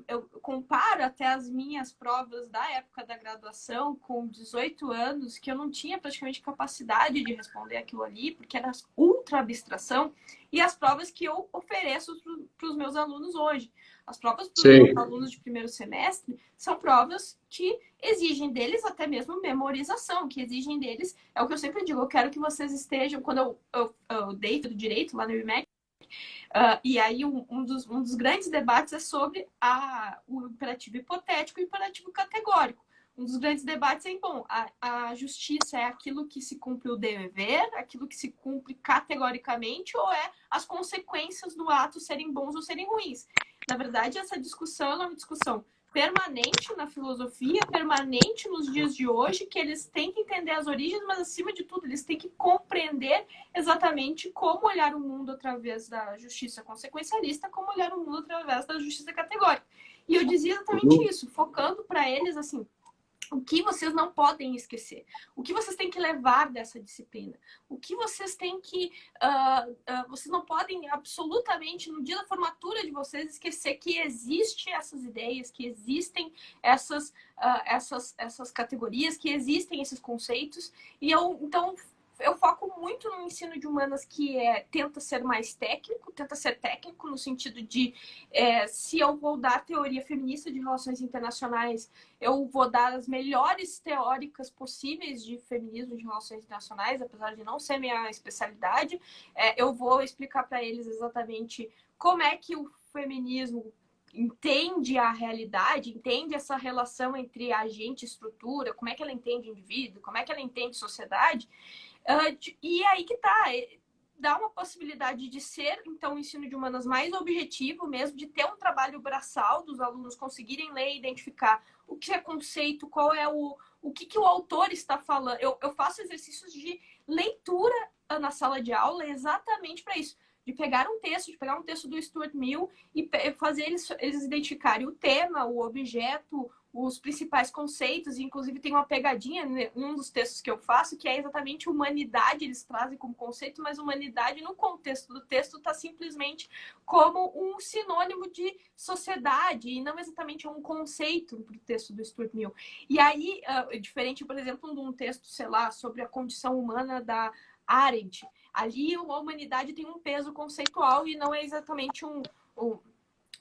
eu comparo até as minhas provas da época da graduação, com 18 anos, que eu não tinha praticamente capacidade de responder aquilo ali, porque era ultra abstração, e as provas que eu ofereço para os meus alunos hoje. As provas para os meus alunos de primeiro semestre são provas que exigem deles até mesmo memorização, que exigem deles, é o que eu sempre digo, eu quero que vocês estejam, quando eu dei do direito lá no IBMEC, e aí um dos grandes debates é sobre o imperativo hipotético e o imperativo categórico. Um dos grandes debates é, bom, a justiça é aquilo que se cumpre o dever, aquilo que se cumpre categoricamente, ou é as consequências do ato serem bons ou serem ruins? Na verdade, essa discussão é uma discussão permanente na filosofia, permanente nos dias de hoje, que eles têm que entender as origens, mas, acima de tudo, eles têm que compreender exatamente como olhar o mundo através da justiça consequencialista, como olhar o mundo através da justiça categórica. E eu dizia exatamente isso, focando para eles, assim, O que vocês não podem esquecer? O que vocês têm que levar dessa disciplina? O que vocês têm que... vocês não podem absolutamente, no dia da formatura de vocês, esquecer que existem essas ideias, que existem essas categorias, que existem esses conceitos. E então, eu foco muito no ensino de humanas que tenta ser mais técnico, tenta ser técnico no sentido de se eu vou dar teoria feminista de relações internacionais, eu vou dar as melhores teóricas possíveis de feminismo de relações internacionais, apesar de não ser minha especialidade. Eu vou explicar para eles exatamente como é que o feminismo entende a realidade, entende essa relação entre agente e estrutura, como é que ela entende indivíduo, como é que ela entende sociedade. E aí que tá, dá uma possibilidade de ser, então, o ensino de humanas mais objetivo mesmo, de ter um trabalho braçal dos alunos conseguirem ler e identificar o que é conceito, qual é o que o autor está falando. Eu faço exercícios de leitura na sala de aula exatamente para isso, de pegar um texto do Stuart Mill e fazer eles identificarem o tema, o objeto, os principais conceitos, e inclusive tem uma pegadinha em um dos textos que eu faço, que é exatamente humanidade, eles trazem como conceito, mas humanidade no contexto do texto está simplesmente como um sinônimo de sociedade, e não exatamente um conceito para o texto do Stuart Mill. E aí, diferente, por exemplo, de um texto, sei lá, sobre a condição humana da Arendt, ali a humanidade tem um peso conceitual e não é exatamente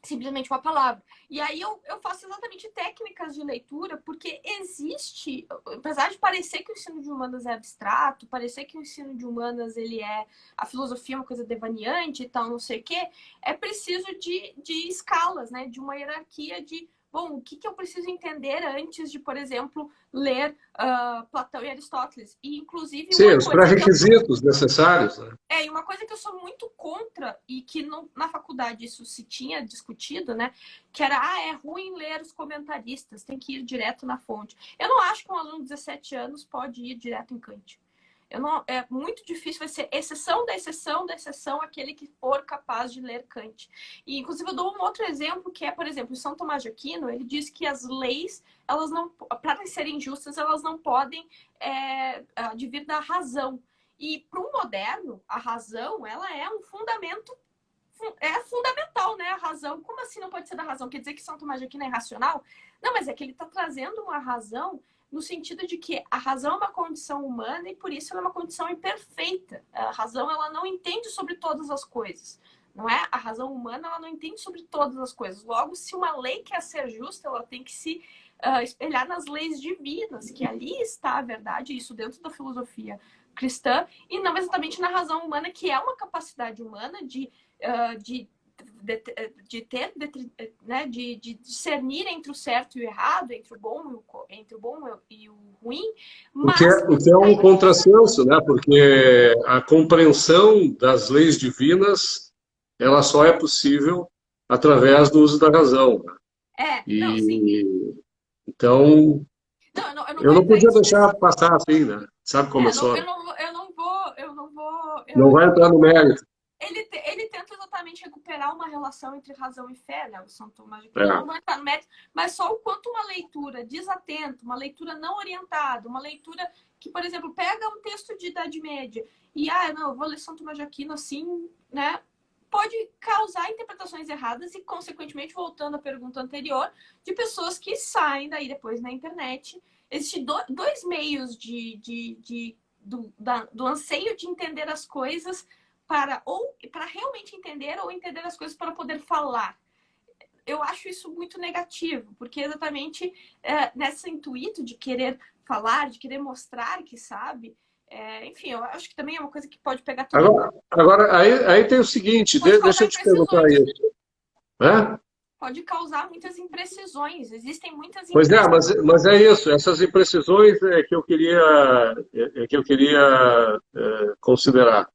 simplesmente uma palavra. E aí eu faço exatamente técnicas de leitura, porque existe, apesar de parecer que o ensino de humanas é abstrato, parecer que o ensino de humanas a filosofia é uma coisa devaneante e tal, não sei o quê, é preciso de escalas, né? De uma hierarquia de, bom, o que eu preciso entender antes de, por exemplo, ler Platão e Aristóteles. E, inclusive, sim, os pré-requisitos necessários. Né? E uma coisa que eu sou muito contra, e que na faculdade isso se tinha discutido, né? Que era, é ruim ler os comentaristas, tem que ir direto na fonte. Eu não acho que um aluno de 17 anos pode ir direto em Kant. É muito difícil, vai ser exceção da exceção da exceção aquele que for capaz de ler Kant. E, inclusive, eu dou um outro exemplo, que é, por exemplo, São Tomás de Aquino, ele diz que as leis, elas não, para serem justas, elas não podem advir da razão. E para um moderno, a razão, ela é um fundamento, é fundamental, né? A razão, como assim não pode ser da razão? Quer dizer que São Tomás de Aquino é irracional? Não, mas é que ele está trazendo uma razão no sentido de que a razão é uma condição humana e por isso ela é uma condição imperfeita. A razão, ela não entende sobre todas as coisas. Não é? A razão humana, ela não entende sobre todas as coisas. Logo, se uma lei quer ser justa, ela tem que se espelhar nas leis divinas, que ali está a verdade, isso dentro da filosofia cristã, e não exatamente na razão humana, que é uma capacidade humana de discernir entre o certo e o errado, entre o bom e o ruim. Mas o que é um contrassenso, né? Porque a compreensão das leis divinas, ela só é possível através do uso da razão. Né? Então, eu não podia deixar passar assim, né? Sabe como eu não vai entrar no mérito. Ele tenta exatamente recuperar uma relação entre razão e fé, né? O São Tomás de Aquino não vai entrar no mérito, mas só o quanto uma leitura desatenta, uma leitura não orientada, uma leitura que, por exemplo, pega um texto de Idade Média e, eu vou ler São Tomás de Aquino assim, né? Pode causar interpretações erradas e, consequentemente, voltando à pergunta anterior, de pessoas que saem daí depois na internet. Existem dois meios do anseio de entender as coisas para realmente entender ou entender as coisas para poder falar. Eu acho isso muito negativo, porque exatamente nesse intuito de querer falar, de querer mostrar que sabe, enfim, eu acho que também é uma coisa que pode pegar todo mundo. Agora, aí tem o seguinte, deixa eu te perguntar isso. Pode causar muitas imprecisões, existem muitas imprecisões. Pois é, mas é isso, essas imprecisões é que eu queria considerar.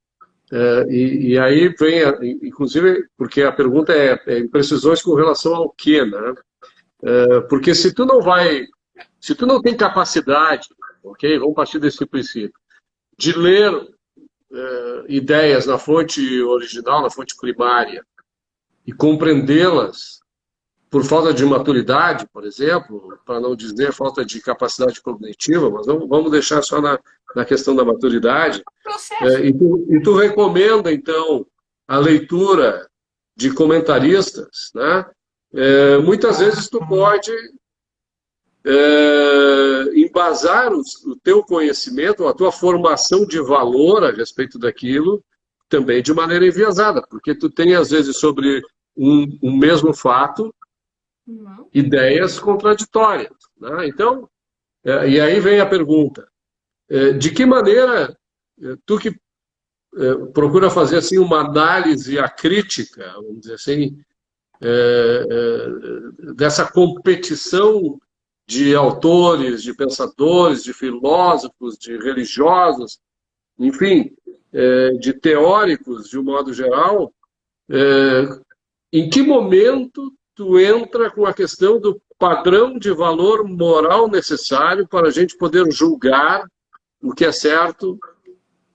E aí vem, inclusive, porque a pergunta é imprecisões com relação ao quê, né? Porque se tu não tem capacidade, ok? Vamos partir desse princípio, de ler ideias na fonte original, na fonte primária, e compreendê-las, por falta de maturidade, por exemplo, para não dizer falta de capacidade cognitiva, mas vamos deixar só na questão da maturidade. Processo. E tu recomenda, então, a leitura de comentaristas, né? Muitas vezes tu pode embasar o teu conhecimento, a tua formação de valor a respeito daquilo, também de maneira enviesada, porque tu tem, às vezes, sobre um mesmo fato, ideias contraditórias, né? Então, e aí vem a pergunta, de que maneira tu que procura fazer assim uma análise acrítica, vamos dizer assim, dessa competição de autores, de pensadores, de filósofos, de religiosos, enfim, de teóricos, de um modo geral, em que momento tu entra com a questão do padrão de valor moral necessário para a gente poder julgar o que é certo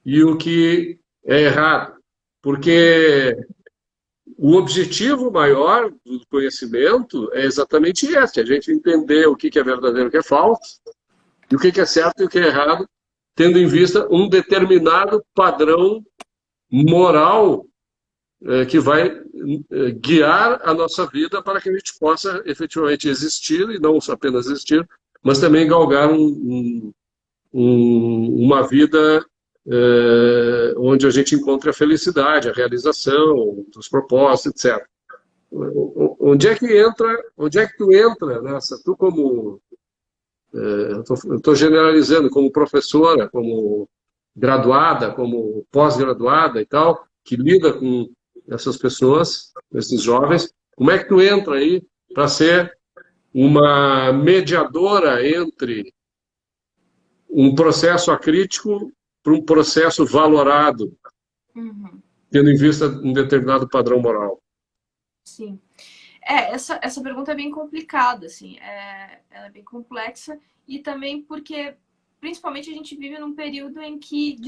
e o que é errado? Porque o objetivo maior do conhecimento é exatamente esse, a gente entender o que é verdadeiro e o que é falso, e o que é certo e o que é errado, tendo em vista um determinado padrão moral que vai guiar a nossa vida para que a gente possa efetivamente existir, e não apenas existir, mas também galgar uma vida onde a gente encontra a felicidade, a realização dos propósitos, etc. Onde é que tu entra nessa? Tu como, eu estou generalizando, como professora, como graduada, como pós-graduada e tal, que lida com essas pessoas, esses jovens, como é que tu entra aí para ser uma mediadora entre um processo acrítico para um processo valorado, tendo em vista um determinado padrão moral? Sim. Essa pergunta é bem complicada, assim, ela é bem complexa, e também porque, principalmente, a gente vive num período em que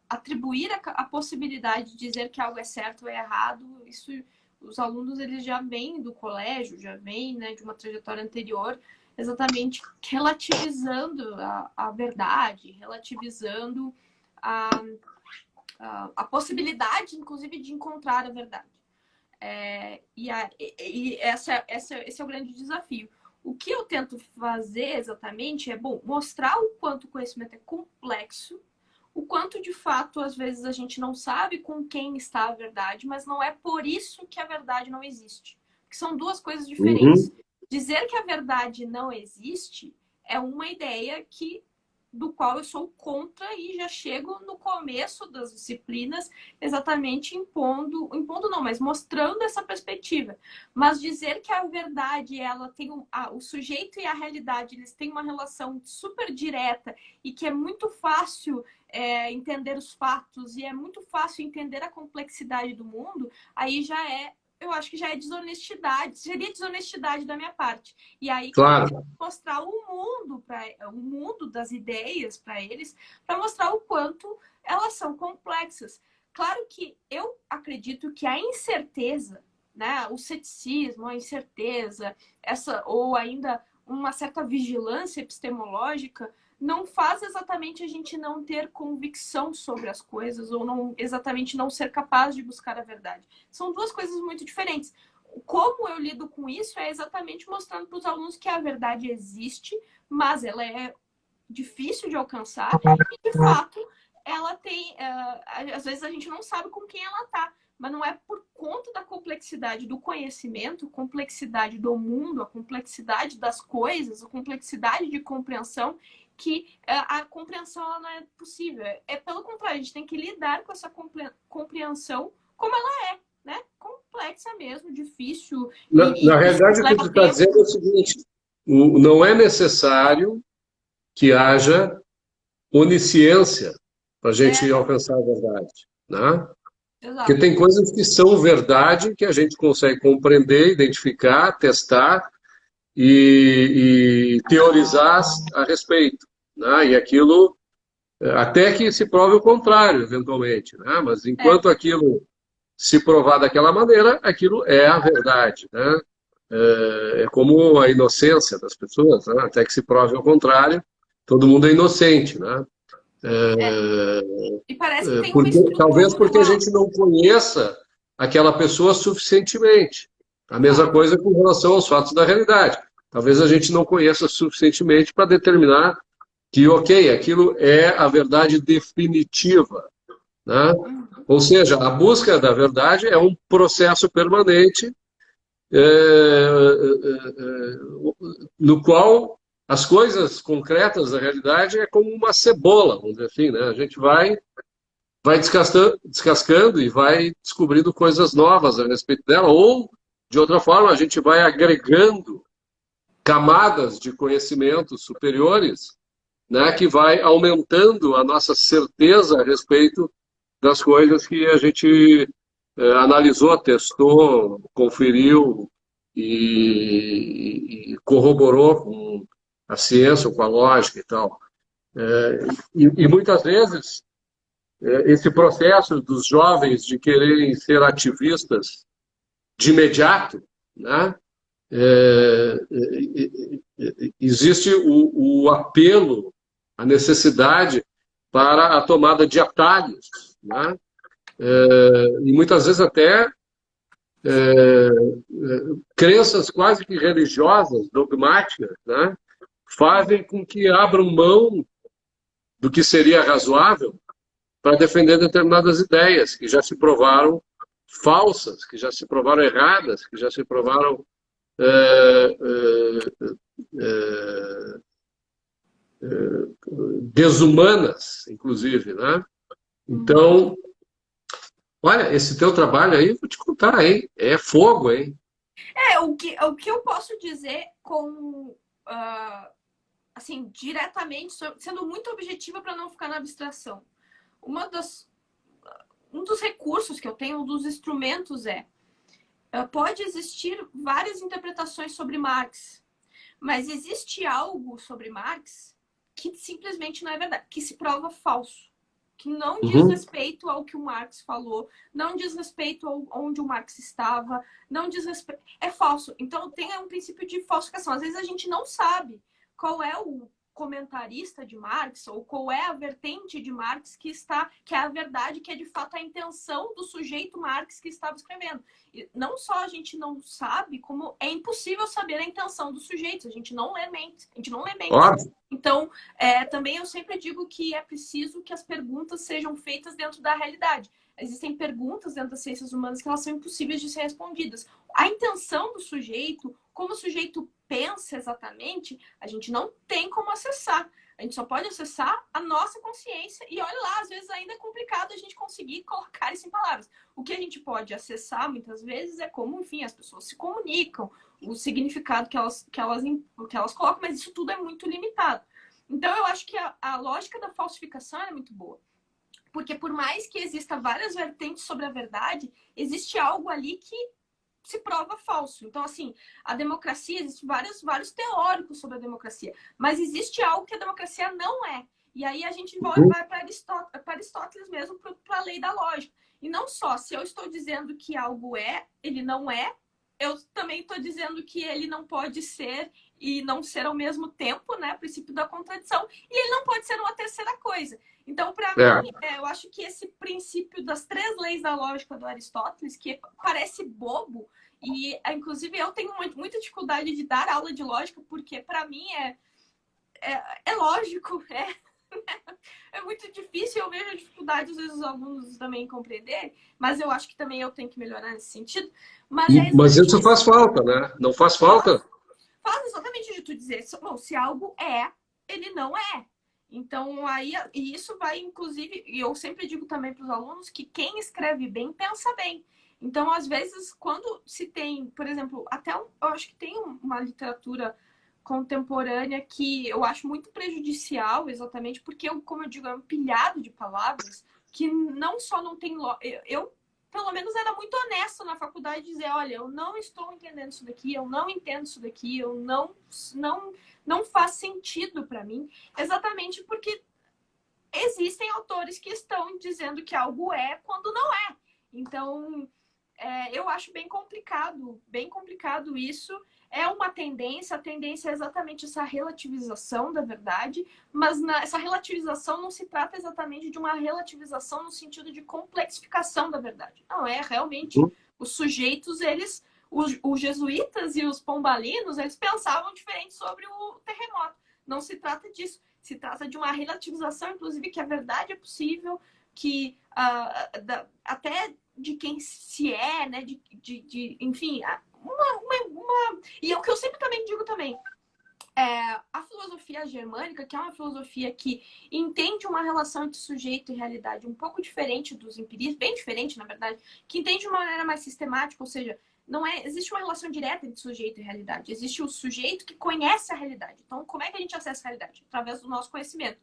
atribuir a possibilidade de dizer que algo é certo ou é errado, isso, os alunos, eles já vêm do colégio, já vêm, né, de uma trajetória anterior, exatamente relativizando a verdade, relativizando a possibilidade, inclusive, de encontrar a verdade. Esse é o grande desafio. O que eu tento fazer exatamente mostrar o quanto o conhecimento é complexo, o quanto de fato às vezes a gente não sabe com quem está a verdade, mas não é por isso que a verdade não existe. Porque são duas coisas diferentes. Dizer que a verdade não existe é uma ideia do qual eu sou contra, e já chego no começo das disciplinas exatamente impondo não, mas mostrando essa perspectiva. Mas dizer que a verdade, ela tem o sujeito e a realidade, eles têm uma relação super direta, e que é muito fácil entender os fatos, e é muito fácil entender a complexidade do mundo, aí eu acho que já é desonestidade, seria desonestidade da minha parte. E aí, claro, mostrar o mundo das ideias para eles, para mostrar o quanto elas são complexas. Claro que eu acredito que a incerteza, né, o ceticismo, a incerteza, ou ainda uma certa vigilância epistemológica, não faz exatamente a gente não ter convicção sobre as coisas, ou não exatamente não ser capaz de buscar a verdade. São duas coisas muito diferentes. Como eu lido com isso é exatamente mostrando para os alunos que a verdade existe, mas ela é difícil de alcançar, e de fato ela tem... às vezes a gente não sabe com quem ela está, mas não é por conta da complexidade do conhecimento, complexidade do mundo, a complexidade das coisas, a complexidade de compreensão, que a compreensão ela não é possível. Pelo contrário, a gente tem que lidar com essa compreensão como ela é, né? Complexa mesmo, difícil. Na realidade, o que tu está dizendo é o seguinte: não é necessário que haja onisciência para a gente alcançar a verdade, né? Exato. Porque tem coisas que são verdade, que a gente consegue compreender, identificar, testar e teorizar a respeito, né? E aquilo, até que se prove o contrário, eventualmente, né? Mas enquanto aquilo se provar daquela maneira, aquilo é a verdade, né? É como a inocência das pessoas, né? Até que se prove ao contrário, todo mundo é inocente, né? É, e parece que tem uma Talvez porque a estrutura. gente não conheça aquela pessoa suficientemente. A mesma Claro. coisa com relação aos fatos da realidade. Talvez a gente não conheça suficientemente para determinar que, ok, aquilo é a verdade definitiva, né? Uhum. Ou seja, a busca da verdade é um processo permanente no qual as coisas concretas da realidade é como uma cebola, vamos dizer assim, né? A gente vai descascando e vai descobrindo coisas novas a respeito dela, ou, de outra forma, a gente vai agregando camadas de conhecimentos superiores, né, que vai aumentando a nossa certeza a respeito das coisas que a gente analisou, testou, conferiu e corroborou com a ciência, com a lógica e tal. E muitas vezes esse processo dos jovens de quererem ser ativistas de imediato, né? Existe o apelo, a necessidade para a tomada de atalhos, né? E muitas vezes até crenças quase que religiosas, dogmáticas, né? Fazem com que abram mão do que seria razoável para defender determinadas ideias que já se provaram falsas, que já se provaram erradas, que já se provaram é, é, desumanas, inclusive, né? Uhum. Então, olha, esse teu trabalho aí, vou te contar, hein? É fogo, hein? O que eu posso dizer com, assim, diretamente, sendo muito objetiva para não ficar na abstração. Uma das, um dos recursos que eu tenho, um dos instrumentos pode existir várias interpretações sobre Marx, mas existe algo sobre Marx que simplesmente não é verdade, que se prova falso, que não diz Uhum. respeito ao que o Marx falou, não diz respeito ao onde o Marx estava, não diz respeito. É falso. Então tem um princípio de falsificação. Às vezes a gente não sabe qual é o comentarista de Marx ou qual é a vertente de Marx que é a verdade, que é de fato a intenção do sujeito Marx que estava escrevendo. E não só a gente não sabe, como é impossível saber a intenção dos sujeitos. A gente não lê mentes. A gente não lê mentes. Óbvio. Então, também eu sempre digo que é preciso que as perguntas sejam feitas dentro da realidade. Existem perguntas dentro das ciências humanas que elas são impossíveis de ser respondidas. A intenção do sujeito, como o sujeito pensa exatamente, a gente não tem como acessar. A gente só pode acessar a nossa consciência e olha lá, às vezes ainda é complicado a gente conseguir colocar isso em palavras. O que a gente pode acessar muitas vezes é como, enfim, as pessoas se comunicam, o significado que elas colocam, mas isso tudo é muito limitado. Então eu acho que a lógica da falsificação é muito boa. Porque por mais que exista várias vertentes sobre a verdade, existe algo ali que se prova falso. Então, assim, a democracia, existem vários teóricos sobre a democracia, mas existe algo que a democracia não é. E aí a gente vai para Aristóteles mesmo, para a lei da lógica. E não só, se eu estou dizendo que algo ele não é, eu também estou dizendo que ele não pode ser e não ser ao mesmo tempo, né? O princípio da contradição. E ele não pode ser uma terceira coisa. Então, para mim, eu acho que esse princípio das 3 leis da lógica do Aristóteles, que parece bobo, e inclusive eu tenho muita dificuldade de dar aula de lógica, porque para mim é lógico, é muito difícil, eu vejo a dificuldade, às vezes, os alunos também compreenderem, mas eu acho que também eu tenho que melhorar nesse sentido. Mas é Mas exatamente isso isso. faz falta, né? Não faz falta? Faz exatamente de tu dizer, bom, se algo ele não é. Então, aí, e isso vai, inclusive, e eu sempre digo também para os alunos que quem escreve bem, pensa bem. Então, às vezes, quando se tem, por exemplo, eu acho que tem uma literatura contemporânea que eu acho muito prejudicial, exatamente porque, como eu digo, é um pilhado de palavras que não só não tem... Eu, pelo menos, era muito honesta na faculdade de dizer, olha, eu não estou entendendo isso daqui, eu não entendo isso daqui, eu não faz sentido para mim, exatamente porque existem autores que estão dizendo que algo é quando não é. Então, eu acho bem complicado isso. É uma tendência, a tendência é exatamente essa relativização da verdade, mas essa relativização não se trata exatamente de uma relativização no sentido de complexificação da verdade. Não, é realmente os sujeitos, os jesuítas e os pombalinos, eles pensavam diferente sobre o terremoto. Não se trata disso. Se trata de uma relativização, inclusive, que a verdade é possível, que até de quem se é, né? Enfim, e é o que eu sempre também digo também. A filosofia germânica, que é uma filosofia que entende uma relação entre sujeito e realidade um pouco diferente dos empiristas, bem diferente, na verdade, que entende de uma maneira mais sistemática, ou seja, existe uma relação direta entre sujeito e realidade. Existe o sujeito que conhece a realidade. Então, como é que a gente acessa a realidade? Através do nosso conhecimento.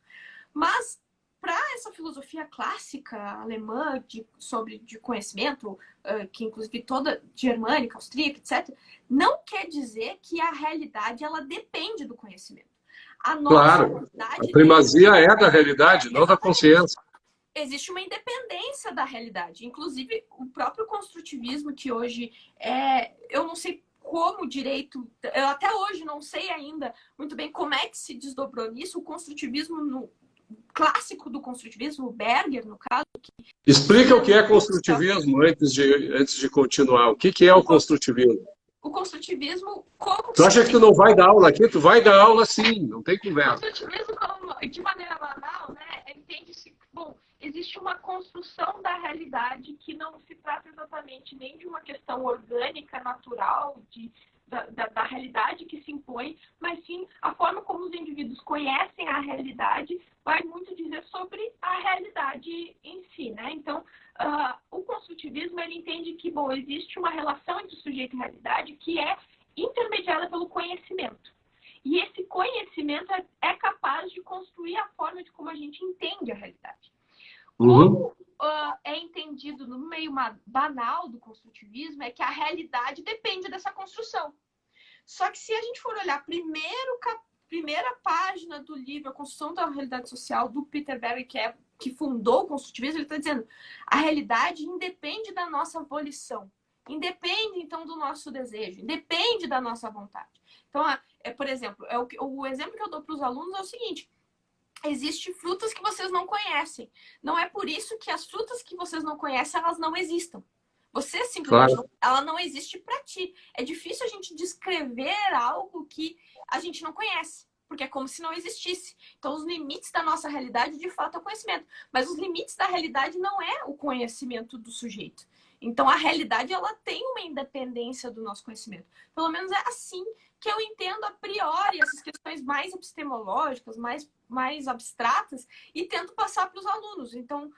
Mas, para essa filosofia clássica alemã de conhecimento, que inclusive toda germânica, austríaca, etc., não quer dizer que a realidade ela depende do conhecimento. A nossa Claro, a primazia é da realidade, não da consciência. Existe uma independência da realidade. Inclusive, o próprio construtivismo, que hoje eu não sei como direito, eu até hoje não sei ainda muito bem como é que se desdobrou nisso. O construtivismo clássico do construtivismo, o Berger, no caso. Explica o que é construtivismo antes de continuar. O que é o construtivismo? O construtivismo como... Tu acha que tu não vai dar aula aqui? Tu vai dar aula sim, não tem conversa. O construtivismo, de maneira banal, né, entende-se... Bom, existe uma construção da realidade que não se trata exatamente nem de uma questão orgânica, natural, da realidade que se impõe, mas sim a forma como os indivíduos conhecem a realidade vai muito dizer sobre a realidade em si, né? Então, o construtivismo, ele entende que, bom, existe uma relação entre sujeito e realidade que é intermediada pelo conhecimento. E esse conhecimento é capaz de construir a forma de como a gente entende a realidade. Como é entendido no meio banal do construtivismo é que a realidade depende dessa construção. Só que se a gente for olhar a primeira página do livro A Construção da Realidade Social, do Peter Berger, que fundou o construtivismo, ele está dizendo a realidade independe da nossa volição, independe, então, do nosso desejo, independe da nossa vontade. Então, por exemplo, o exemplo que eu dou para os alunos é o seguinte: existem frutas que vocês não conhecem. Não é por isso que as frutas que vocês não conhecem, elas não existam. Você simplesmente, claro, ela não existe para ti. É difícil a gente descrever algo que a gente não conhece, porque é como se não existisse. Então, os limites da nossa realidade, de fato, é o conhecimento. Mas os limites da realidade não é o conhecimento do sujeito. Então, a realidade, ela tem uma independência do nosso conhecimento. Pelo menos é assim que eu entendo a priori essas questões mais epistemológicas, mais abstratas, e tento passar para os alunos. Então,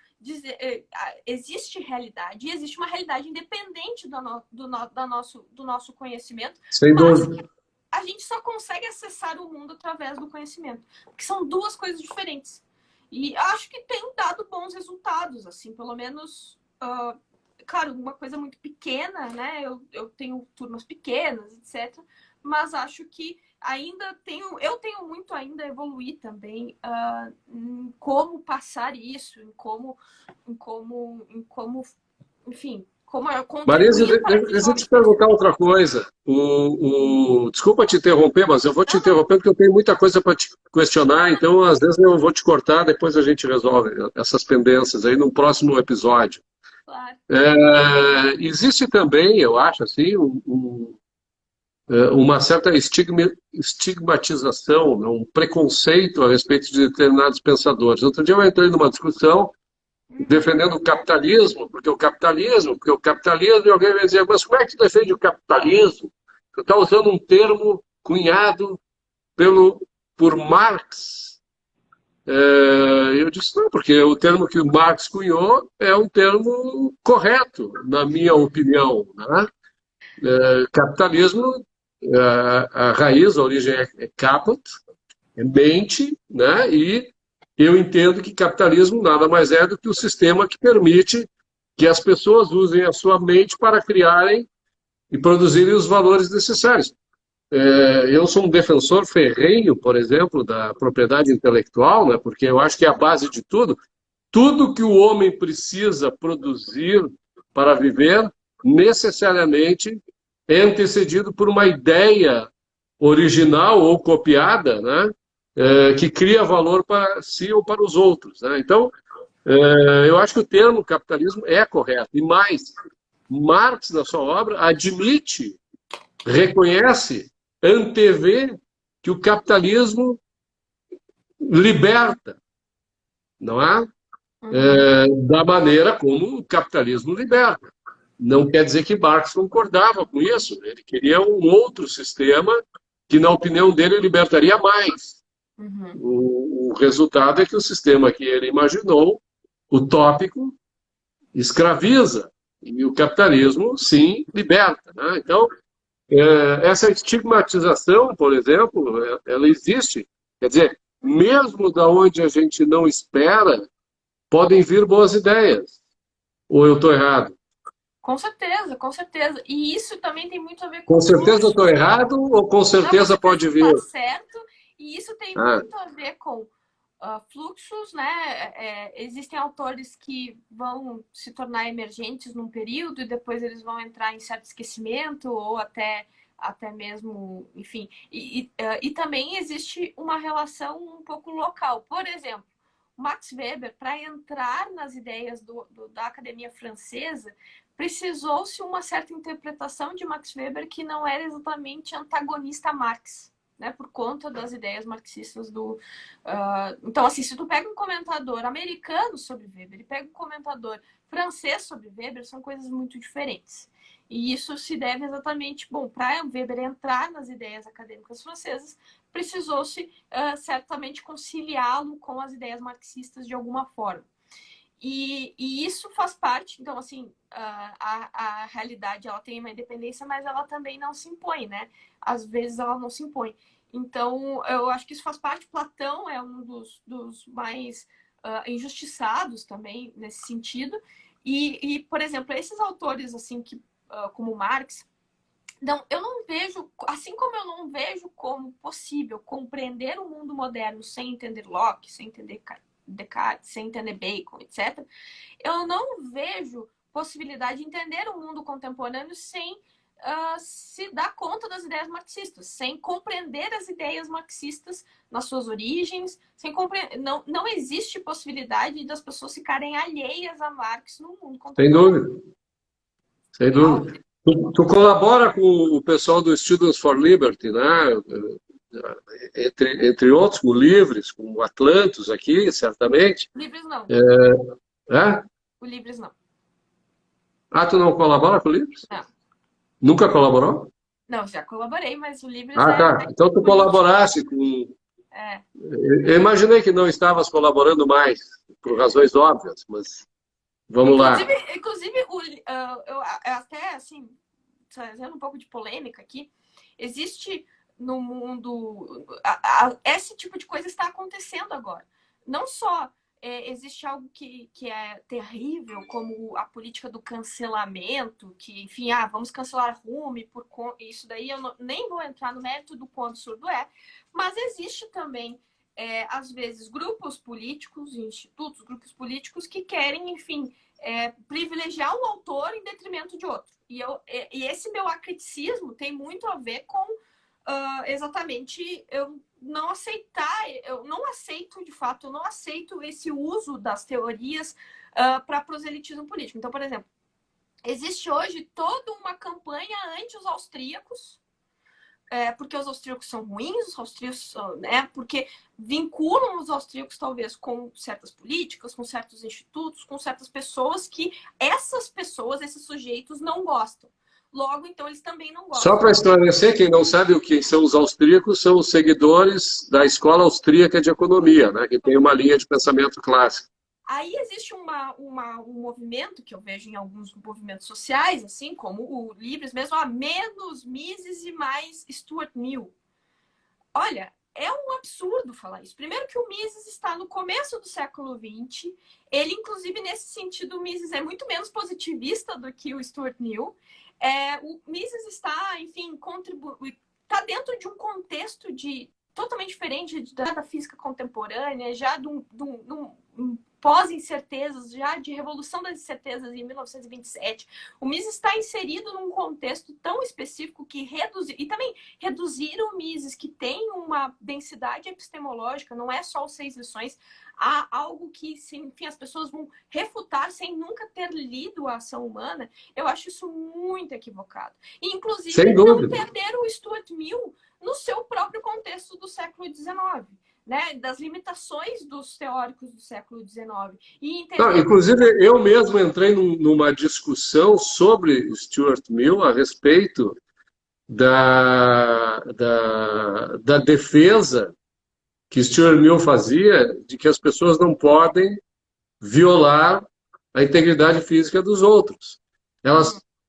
existe realidade, e existe uma realidade independente do nosso conhecimento. Sem dúvida. A gente só consegue acessar o mundo através do conhecimento, porque são duas coisas diferentes. E acho que tem dado bons resultados, assim, pelo menos... claro, uma coisa muito pequena, né? Eu tenho turmas pequenas, etc. Mas acho que eu tenho muito ainda a evoluir também em como passar isso, em como enfim, como Marisa, deixa eu te perguntar outra coisa. Desculpa te interromper, mas eu vou te interromper porque eu tenho muita coisa para te questionar, então às vezes eu vou te cortar, depois a gente resolve essas pendências aí no próximo episódio. Claro. Existe também, eu acho, assim, uma certa estigmatização, um preconceito a respeito de determinados pensadores. Outro dia eu entrei numa discussão defendendo o capitalismo, e alguém vai dizer, mas como é que tu defende o capitalismo? Tu está usando um termo cunhado por Marx. Eu disse, não, porque o termo que o Marx cunhou é um termo correto, na minha opinião. Né? Capitalismo, a raiz, a origem é caput, é mente, né? E eu entendo que capitalismo nada mais é do que o sistema que permite que as pessoas usem a sua mente para criarem e produzirem os valores necessários. Eu sou um defensor ferrenho, por exemplo, da propriedade intelectual, né? Porque eu acho que é a base de tudo. Tudo que o homem precisa produzir para viver necessariamente é antecedido por uma ideia original ou copiada, né, que cria valor para si ou para os outros, né? Então, eu acho que o termo capitalismo é correto. E mais, Marx, na sua obra, admite, reconhece, antevê que o capitalismo liberta, não é? Da maneira como o capitalismo liberta. Não quer dizer que Marx concordava com isso. Ele queria um outro sistema que, na opinião dele, libertaria mais. O resultado é que o sistema que ele imaginou, utópico, escraviza. E o capitalismo, sim, liberta, né? Então, essa estigmatização, por exemplo, ela existe. Quer dizer, mesmo da onde a gente não espera, podem vir boas ideias. Ou eu estou errado? Com certeza, com certeza. E isso também tem muito a ver Com com certeza eu estou fluxos. errado ou com certeza Não, pode vir? está certo. E isso tem muito a ver com fluxos, né? Existem autores que vão se tornar emergentes num período e depois eles vão entrar em certo esquecimento ou até mesmo, enfim. E também existe uma relação um pouco local. Por exemplo, Max Weber, para entrar nas ideias da academia francesa, precisou-se uma certa interpretação de Max Weber que não era exatamente antagonista a Marx, né, por conta das ideias marxistas do... Então, assim, se tu pega um comentador americano sobre Weber e pega um comentador francês sobre Weber, são coisas muito diferentes. E isso se deve exatamente... Bom, para Weber entrar nas ideias acadêmicas francesas, precisou-se certamente conciliá-lo com as ideias marxistas de alguma forma. E isso faz parte, então, assim, a realidade, ela tem uma independência, mas ela também não se impõe, né? Às vezes ela não se impõe. Então, eu acho que isso faz parte. Platão é um dos mais injustiçados também nesse sentido. E, por exemplo, esses autores, assim, como Marx, não, eu não vejo, assim como eu não vejo como possível compreender o mundo moderno sem entender Locke, sem entender Descartes, sem entender Bacon, etc., eu não vejo possibilidade de entender o mundo contemporâneo sem se dar conta das ideias marxistas, sem compreender as ideias marxistas nas suas origens, sem compreender. Não existe possibilidade das pessoas ficarem alheias a Marx no mundo Sem contemporâneo. dúvida. Sem dúvida. Tu colabora com o pessoal do Students for Liberty, né? Entre outros, com o Livres, com o Atlantos aqui, certamente. Livres não. O Livres não. Ah, tu não colabora com o Livres? Não. Nunca colaborou? Não, já colaborei, mas o Livres tá. Então tu colaborasse com... Eu imaginei que não estavas colaborando mais, por razões óbvias, mas vamos lá. Inclusive eu até, assim, trazendo um pouco de polêmica aqui, existe no mundo... esse tipo de coisa está acontecendo agora. Não só existe algo que é terrível, como a política do cancelamento, que, enfim, vamos cancelar Rumi, isso daí eu nem vou entrar no mérito do quão absurdo é, mas existe também, às vezes, grupos políticos, institutos, grupos políticos que querem, enfim, privilegiar um autor em detrimento de outro. E esse meu acriticismo tem muito a ver com exatamente eu não aceito, de fato, eu não aceito esse uso das teorias para proselitismo político. Então, por exemplo, existe hoje toda uma campanha anti os austríacos, porque os austríacos são ruins, os austríacos porque vinculam os austríacos talvez com certas políticas, com certos institutos, com certas pessoas que essas pessoas, esses sujeitos não gostam. Logo, então, eles também não gostam. Só para esclarecer, quem não sabe o que são os austríacos, são os seguidores da Escola Austríaca de Economia, né, que tem uma linha de pensamento clássico. Aí existe um movimento que eu vejo em alguns movimentos sociais, assim como o Livres mesmo, menos Mises e mais Stuart Mill. Olha, é um absurdo falar isso. Primeiro que o Mises está no começo do século XX, ele, inclusive, nesse sentido, o Mises é muito menos positivista do que o Stuart Mill. O Mises está, enfim, está dentro de um contexto totalmente diferente da física contemporânea, já de um pós-incertezas, já de revolução das incertezas em 1927. O Mises está inserido num contexto tão específico que reduzir o Mises, que tem uma densidade epistemológica, não é só os 6 lições, há algo que, enfim, as pessoas vão refutar sem nunca ter lido a ação humana. Eu acho isso muito equivocado. E, inclusive, não perder o Stuart Mill no seu próprio contexto do século XIX. Né, das limitações dos teóricos do século XIX. Inclusive, eu mesmo entrei numa discussão sobre Stuart Mill a respeito da defesa que Stuart Mill fazia de que as pessoas não podem violar a integridade física dos outros.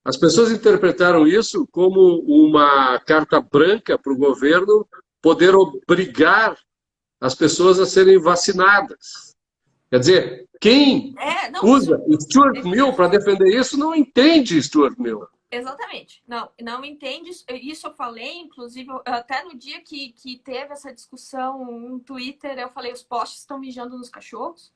As pessoas interpretaram isso como uma carta branca para o governo poder obrigar as pessoas a serem vacinadas. Quer dizer, quem usa Stuart Mill para defender isso não entende Stuart Mill. Exatamente. Não entende. Isso eu falei, inclusive, até no dia que teve essa discussão no Twitter, eu falei, os postes estão mijando nos cachorros.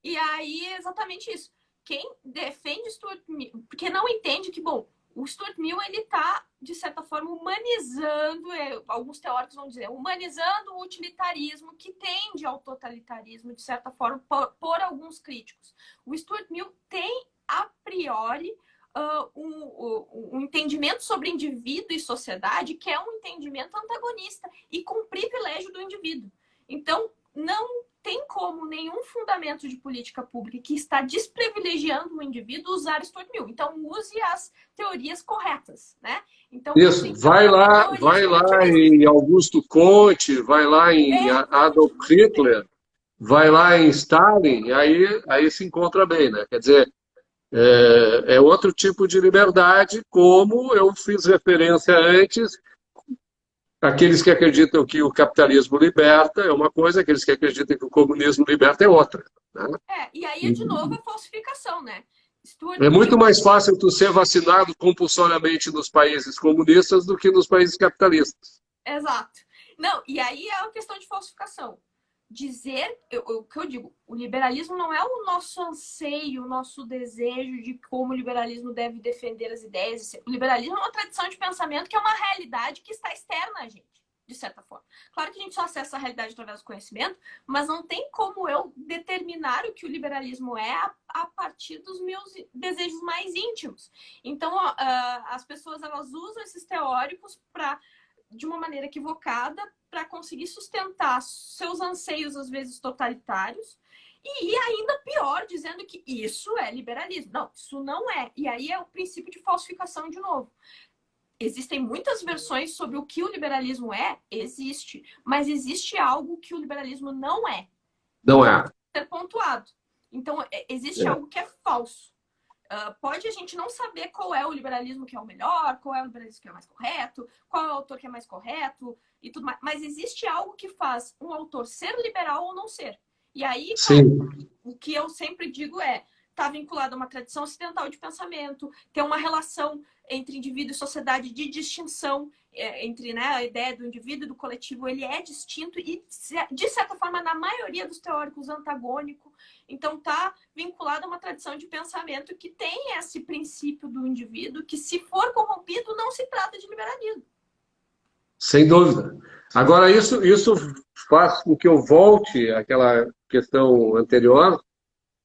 E aí, exatamente isso. Quem defende Stuart Mill, porque não entende que, bom, o Stuart Mill, ele está, de certa forma, humanizando, alguns teóricos vão dizer, humanizando o utilitarismo que tende ao totalitarismo, de certa forma, por alguns críticos. O Stuart Mill tem, a priori, um entendimento sobre indivíduo e sociedade que é um entendimento antagonista e com privilégio do indivíduo. Então, não tem como nenhum fundamento de política pública que está desprivilegiando o indivíduo usar Stuart Mill. Então, use as teorias corretas, né? Então, isso, assim, vai lá em Augusto Comte, vai lá em Adolf Hitler, vai lá em Stalin, aí se encontra bem, né? Quer dizer, é outro tipo de liberdade, como eu fiz referência antes. Aqueles que acreditam que o capitalismo liberta é uma coisa, aqueles que acreditam que o comunismo liberta é outra. Né? E aí, de novo, é falsificação, né? É muito mais fácil tu ser vacinado compulsoriamente nos países comunistas do que nos países capitalistas. Exato. Não, e aí é uma questão de falsificação. Dizer, o que eu digo, o liberalismo não é o nosso anseio, o nosso desejo de como o liberalismo deve defender as ideias. O liberalismo é uma tradição de pensamento que é uma realidade que está externa a gente, de certa forma. Claro que a gente só acessa a realidade através do conhecimento, mas não tem como eu determinar o que o liberalismo é a partir dos meus desejos mais íntimos. Então, as pessoas elas usam esses teóricos de uma maneira equivocada para conseguir sustentar seus anseios, às vezes, totalitários, e ainda pior, dizendo que isso é liberalismo. Não, isso não é. E aí é o princípio de falsificação de novo. Existem muitas versões sobre o que o liberalismo é, existe, mas existe algo que o liberalismo não é. Não é. Ser pontuado. Então, existe algo que é falso. Pode a gente não saber qual é o liberalismo que é o melhor, qual é o liberalismo que é mais correto, qual é o autor que é mais correto e tudo mais. Mas existe algo que faz um autor ser liberal ou não ser. E aí, o que eu sempre digo está vinculado a uma tradição ocidental de pensamento, tem uma relação entre indivíduo e sociedade de distinção, entre a ideia do indivíduo e do coletivo, ele é distinto e, de certa forma, na maioria dos teóricos, antagônico. Então, está vinculado a uma tradição de pensamento que tem esse princípio do indivíduo, que, se for corrompido, não se trata de liberalismo. Sem dúvida. Agora, isso faz com que eu volte àquela questão anterior,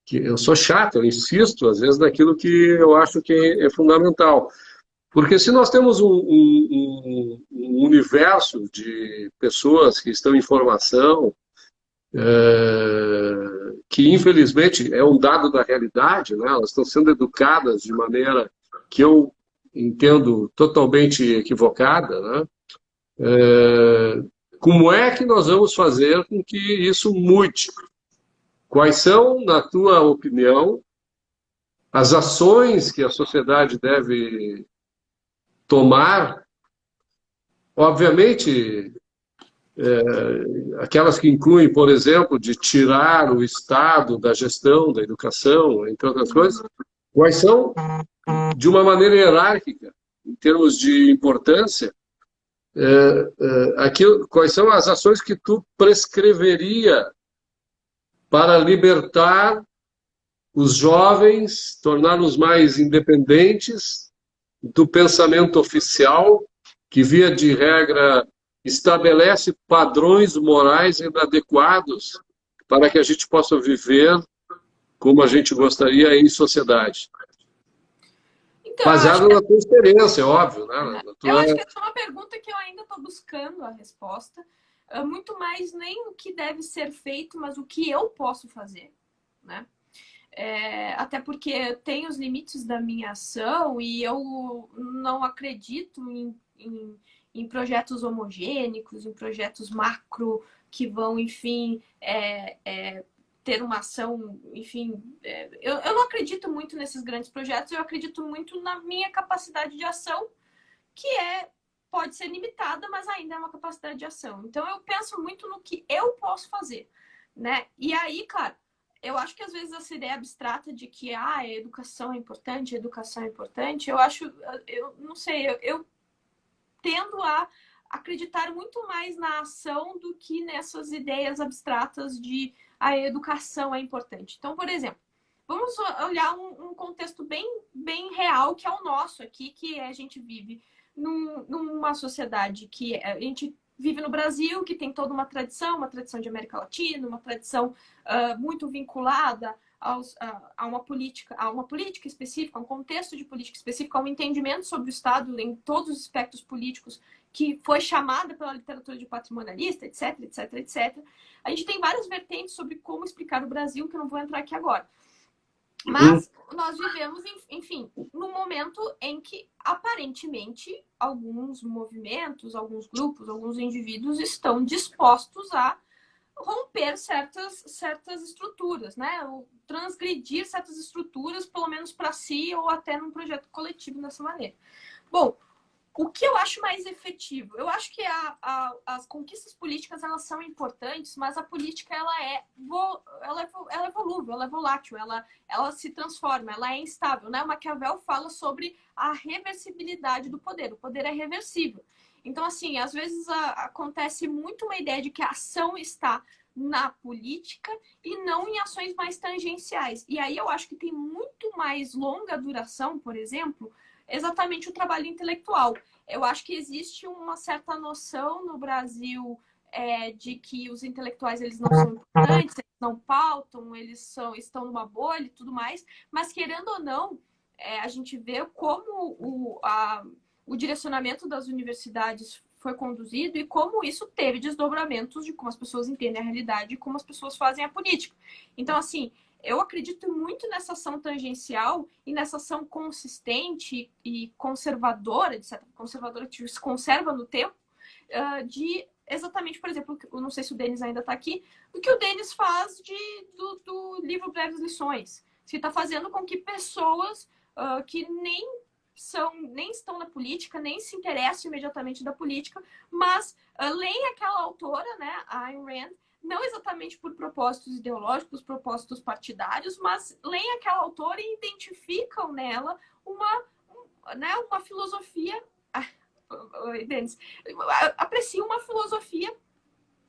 que eu sou chato, eu insisto, às vezes, naquilo que eu acho que é fundamental. Porque se nós temos um universo de pessoas que estão em formação, que infelizmente é um dado da realidade, né? Elas estão sendo educadas de maneira que eu entendo totalmente equivocada, né? Como é que nós vamos fazer com que isso mude? Quais são, na tua opinião, as ações que a sociedade deve tomar? Obviamente, aquelas que incluem, por exemplo, de tirar o Estado da gestão da educação, entre outras coisas, quais são, de uma maneira hierárquica, em termos de importância, quais são as ações que tu prescreveria para libertar os jovens, torná-los mais independentes do pensamento oficial, que, via de regra, estabelece padrões morais inadequados para que a gente possa viver como a gente gostaria em sociedade. Então, Baseado na tua experiência, é óbvio, né? Eu acho que essa é uma pergunta que eu ainda estou buscando a resposta. Muito mais nem o que deve ser feito, mas o que eu posso fazer, né? Até porque tem os limites da minha ação e eu não acredito em projetos homogênicos, em projetos macro que vão, enfim, ter uma ação, enfim... eu não acredito muito nesses grandes projetos, eu acredito muito na minha capacidade de ação, que pode ser limitada, mas ainda é uma capacidade de ação. Então, eu penso muito no que eu posso fazer, né? E aí, claro, eu acho que às vezes essa ideia abstrata de que a educação é importante, eu não sei, eu tendo a acreditar muito mais na ação do que nessas ideias abstratas de a educação é importante. Então, por exemplo, vamos olhar um contexto bem real, que é o nosso aqui, que a gente vive numa sociedade que a gente vive no Brasil, que tem toda uma tradição de América Latina, uma tradição muito vinculada a uma política específica, a um contexto de política específica, a um entendimento sobre o Estado em todos os aspectos políticos, que foi chamada pela literatura de patrimonialista, etc, etc, etc. A gente tem várias vertentes sobre como explicar o Brasil, que eu não vou entrar aqui agora. Mas nós vivemos, enfim, num momento em que, aparentemente, alguns movimentos, alguns grupos, alguns indivíduos estão dispostos a romper certas estruturas, né? Ou transgredir certas estruturas, pelo menos para si, ou até num projeto coletivo dessa maneira. Bom, o que eu acho mais efetivo? Eu acho que as conquistas políticas, elas são importantes, mas a política ela é volúvel, ela é volátil, ela se transforma, ela é instável, né? O Maquiavel fala sobre a reversibilidade do poder. O poder é reversível. Então, assim, às vezes acontece muito uma ideia de que a ação está na política e não em ações mais tangenciais. E aí eu acho que tem muito mais longa duração, por exemplo, exatamente o trabalho intelectual. Eu acho que existe uma certa noção no Brasil de que os intelectuais eles não são importantes, eles não pautam, estão numa bolha e tudo mais, mas querendo ou não, a gente vê como o direcionamento das universidades foi conduzido e como isso teve desdobramentos de como as pessoas entendem a realidade e como as pessoas fazem a política. Então, assim, eu acredito muito nessa ação tangencial e nessa ação consistente e conservadora, de certa conservadora que se conserva no tempo, de exatamente, por exemplo, eu não sei se o Denis ainda está aqui, o que o Denis faz do livro Breves Lições, que está fazendo com que pessoas que nem estão na política, nem se interessam imediatamente da política, mas leem aquela autora, né, a Ayn Rand, não exatamente por propósitos ideológicos, propósitos partidários, mas leem aquela autora e identificam nela uma filosofia... Denis, apreciam uma filosofia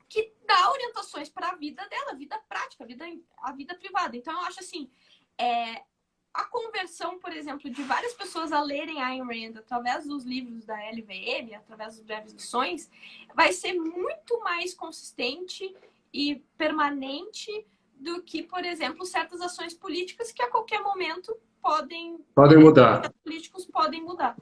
que dá orientações para a vida dela, a vida prática, a vida privada. Então, eu acho assim, a conversão, por exemplo, de várias pessoas a lerem Ayn Rand através dos livros da LVM, através das breves lições, vai ser muito mais consistente e permanente do que, por exemplo, certas ações políticas que a qualquer momento podem mudar. Políticos podem mudar.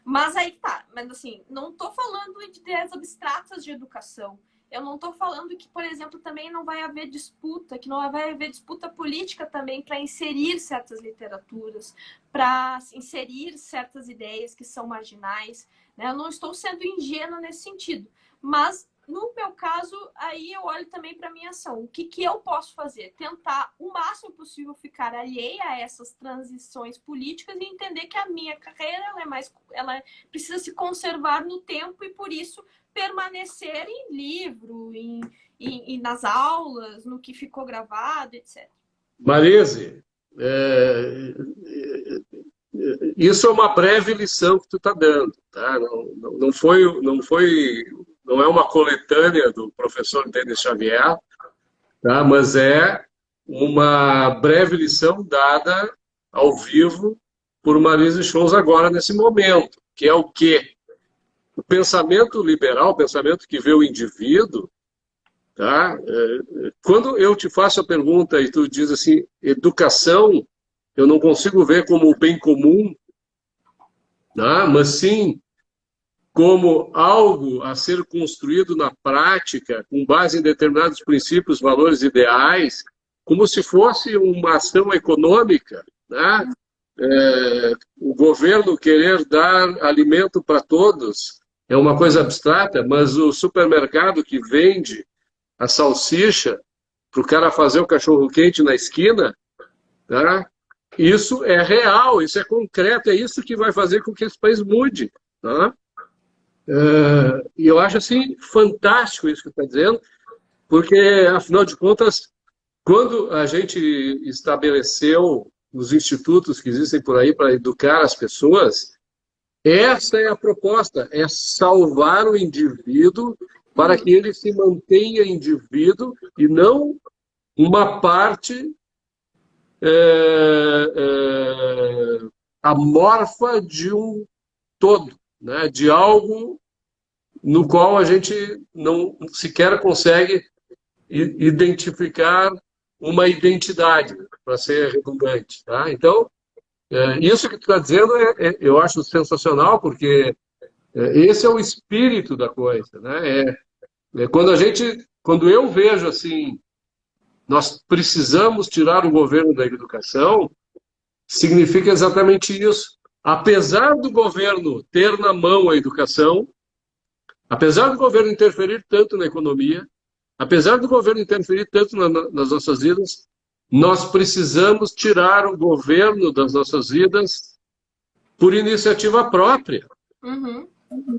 Mas aí tá, mas assim, não estou falando de ideias abstratas de educação. Eu não estou falando que, por exemplo, também não vai haver disputa, que não vai haver disputa política também para inserir certas literaturas, para inserir certas ideias que são marginais, né? Eu não estou sendo ingênua nesse sentido. Mas, no meu caso, aí eu olho também para a minha ação. O que eu posso fazer? Tentar, o máximo possível, ficar alheia a essas transições políticas e entender que a minha carreira ela precisa se conservar no tempo e, por isso, permanecer em livro, nas aulas, no que ficou gravado, etc. Marise, isso é uma breve lição que tu está dando, tá? Não é uma coletânea do professor Denis Xavier, tá? Mas é uma breve lição dada ao vivo por Marisa Scholes agora, nesse momento, que é o quê? O pensamento liberal, o pensamento que vê o indivíduo, tá? Quando eu te faço a pergunta e tu diz assim, educação, eu não consigo ver como o bem comum, tá? Mas sim como algo a ser construído na prática, com base em determinados princípios, valores, ideais, como se fosse uma ação econômica, né? O governo querer dar alimento para todos é uma coisa abstrata, mas o supermercado que vende a salsicha para o cara fazer o cachorro-quente na esquina, tá? Isso é real, isso é concreto, é isso que vai fazer com que esse país mude, tá? E eu acho assim fantástico isso que está dizendo, porque, afinal de contas, quando a gente estabeleceu os institutos que existem por aí para educar as pessoas, essa é a proposta, é salvar o indivíduo para que ele se mantenha indivíduo e não uma parte amorfa de um todo, né? De algo no qual a gente não sequer consegue identificar uma identidade, para ser redundante. Tá? Então, isso que tu está dizendo eu acho sensacional, porque esse é o espírito da coisa. Né? Quando eu vejo assim, nós precisamos tirar o governo da educação, significa exatamente isso. Apesar do governo ter na mão a educação, apesar do governo interferir tanto na economia, apesar do governo interferir tanto nas nossas vidas, nós precisamos tirar o governo das nossas vidas por iniciativa própria. Uhum.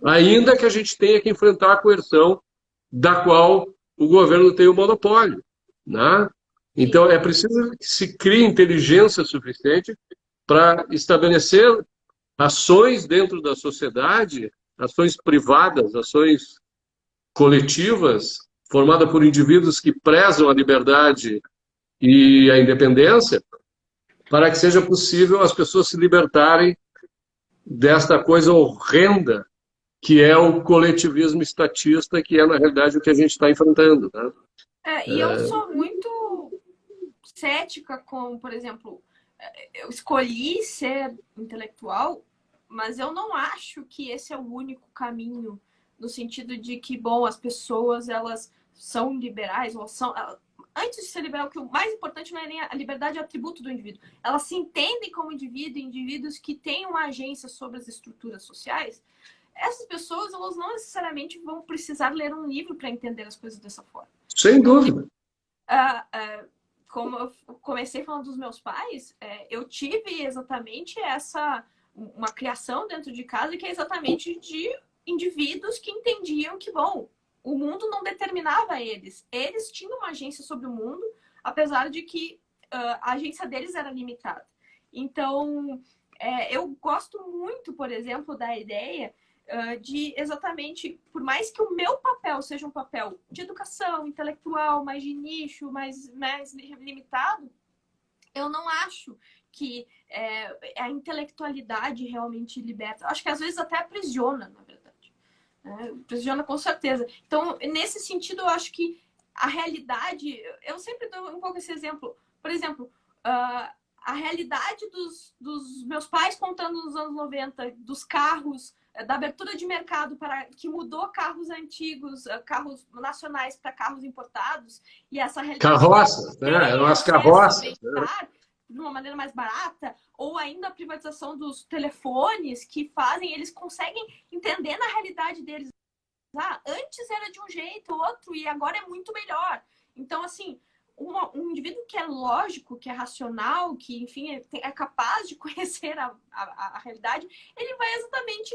Ainda que a gente tenha que enfrentar a coerção da qual o governo tem o monopólio. Né? Então, é preciso que se crie inteligência suficiente para estabelecer ações dentro da sociedade, ações privadas, ações coletivas, formadas por indivíduos que prezam a liberdade e a independência, para que seja possível as pessoas se libertarem desta coisa horrenda que é o coletivismo estatista, que é, na realidade, o que a gente está enfrentando. Né? E eu sou muito cética com, por exemplo, eu escolhi ser intelectual, mas eu não acho que esse é o único caminho, no sentido de que, bom, as pessoas, elas são liberais, ou são... Antes de ser liberal, que o mais importante não é nem a liberdade, é o atributo do indivíduo. Elas se entendem como indivíduos que têm uma agência sobre as estruturas sociais. Essas pessoas, elas não necessariamente vão precisar ler um livro para entender as coisas dessa forma. Sem dúvida. Como eu comecei falando dos meus pais, eu tive exatamente uma criação dentro de casa que é exatamente de indivíduos que entendiam que, bom, o mundo não determinava eles. Eles tinham uma agência sobre o mundo, apesar de que a agência deles era limitada. Então, eu gosto muito, por exemplo, da ideia de exatamente, por mais que o meu papel seja um papel de educação intelectual, mais de nicho, mais limitado, eu não acho que a intelectualidade realmente liberta. Acho que às vezes até aprisiona, na verdade. Aprisiona com certeza. Então, nesse sentido, eu acho que a realidade... Eu sempre dou um pouco esse exemplo. Por exemplo, a realidade dos meus pais contando nos anos 90, dos carros, da abertura de mercado que mudou carros antigos, carros nacionais para carros importados, e essa realidade... Carroças, né? Eram as carroças. De uma maneira mais barata, ou ainda a privatização dos telefones que fazem, eles conseguem entender na realidade deles. Antes era de um jeito, outro, e agora é muito melhor. Então, assim, um indivíduo que é lógico, que é racional, que, enfim, é capaz de conhecer a realidade, ele vai exatamente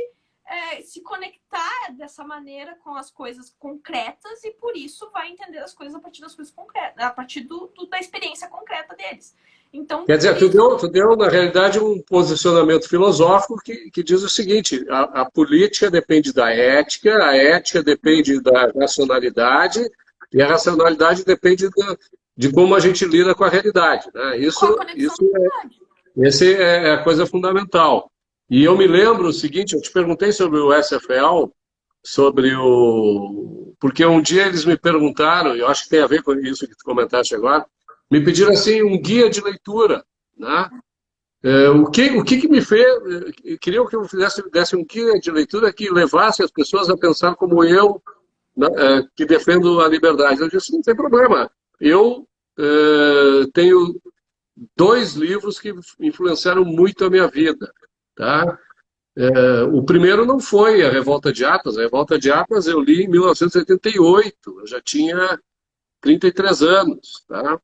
se conectar dessa maneira com as coisas concretas e, por isso, vai entender as coisas a partir das coisas concretas, a partir da experiência concreta deles. Então, quer dizer, tu deu, na realidade, um posicionamento filosófico que diz o seguinte: a política depende da ética, a ética depende da racionalidade, e a racionalidade depende de como a gente lida com a realidade, né? Com a conexão com a realidade. Essa é a coisa fundamental. E eu me lembro o seguinte, eu te perguntei sobre o SFL, sobre o... Porque um dia eles me perguntaram, e eu acho que tem a ver com isso que tu comentaste agora, me pediram assim um guia de leitura, né? O que me fez... Queriam que eu desse um guia de leitura que levasse as pessoas a pensar como eu, né, que defendo a liberdade. Eu disse, não tem problema. Eu tenho 2 livros que influenciaram muito a minha vida, tá? O primeiro não foi a Revolta de Atlas. A Revolta de Atlas eu li em 1988, eu já tinha 33 anos, tá?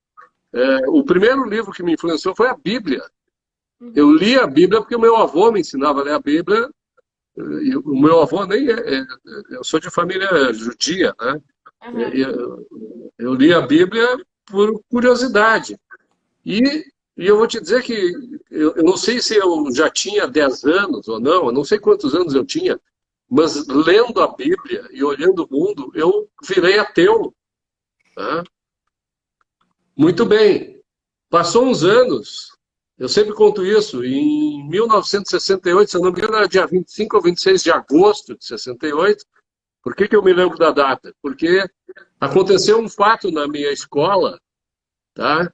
O primeiro livro que me influenciou foi a Bíblia. Eu li a Bíblia porque o meu avô me ensinava a ler a Bíblia. E o meu avô nem eu sou de família judia, né? Eu li a Bíblia por curiosidade. E eu vou te dizer que eu não sei se eu já tinha 10 anos ou não, eu não sei quantos anos eu tinha, mas lendo a Bíblia e olhando o mundo, eu virei ateu. Tá? Muito bem. Passou uns anos, eu sempre conto isso, em 1968, se eu não me engano, era dia 25 ou 26 de agosto de 68. Por que eu me lembro da data? Porque aconteceu um fato na minha escola, tá?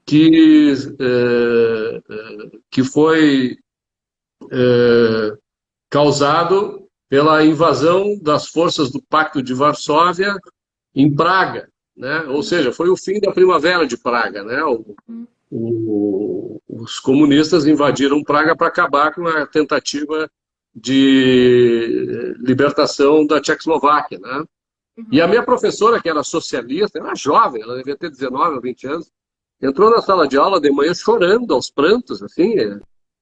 Que foi causado pela invasão das forças do Pacto de Varsóvia em Praga, né? Ou seja, foi o fim da Primavera de Praga, né? Os comunistas invadiram Praga para acabar com a tentativa de libertação da Tchecoslováquia, né? E a minha professora, que era socialista, era jovem, ela devia ter 19 ou 20 anos, entrou na sala de aula de manhã chorando aos prantos, assim.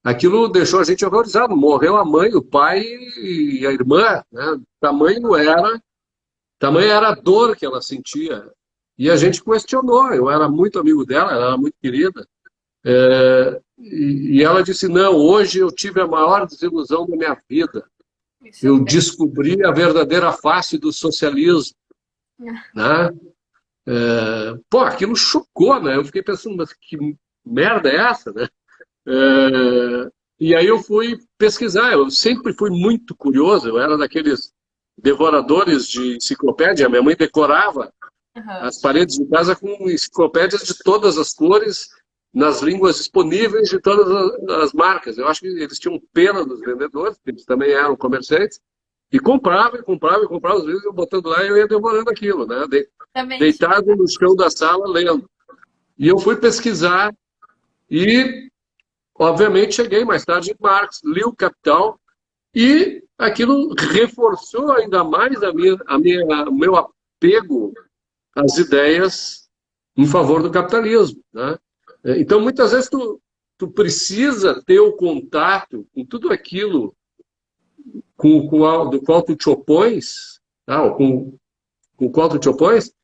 Aquilo deixou a gente horrorizado. Morreu a mãe, o pai e a irmã, né? Tamanho era a dor que ela sentia. E a gente questionou. Eu era muito amigo dela, ela era muito querida. E ela disse, não, hoje eu tive a maior desilusão da minha vida. Eu descobri a verdadeira face do socialismo. Né? Pô, aquilo chocou, né? Eu fiquei pensando, mas que merda é essa, né? E aí eu fui pesquisar. Eu sempre fui muito curioso. Eu era daqueles devoradores de enciclopédia. Minha mãe decorava as paredes de casa com enciclopédias de todas as cores, nas línguas disponíveis de todas as marcas. Eu acho que eles tinham pena dos vendedores, porque eles também eram comerciantes, e comprava os livros, eu botando lá e eu ia devorando aquilo, né? Deitado no chão da sala, lendo. E eu fui pesquisar e, obviamente, cheguei mais tarde em Marx, li o Capital, e aquilo reforçou ainda mais o meu apego às ideias em favor do capitalismo, né? Então, muitas vezes, tu precisa ter o contato com tudo aquilo do qual tu te opões, tá? Ou com o qual tu te opões,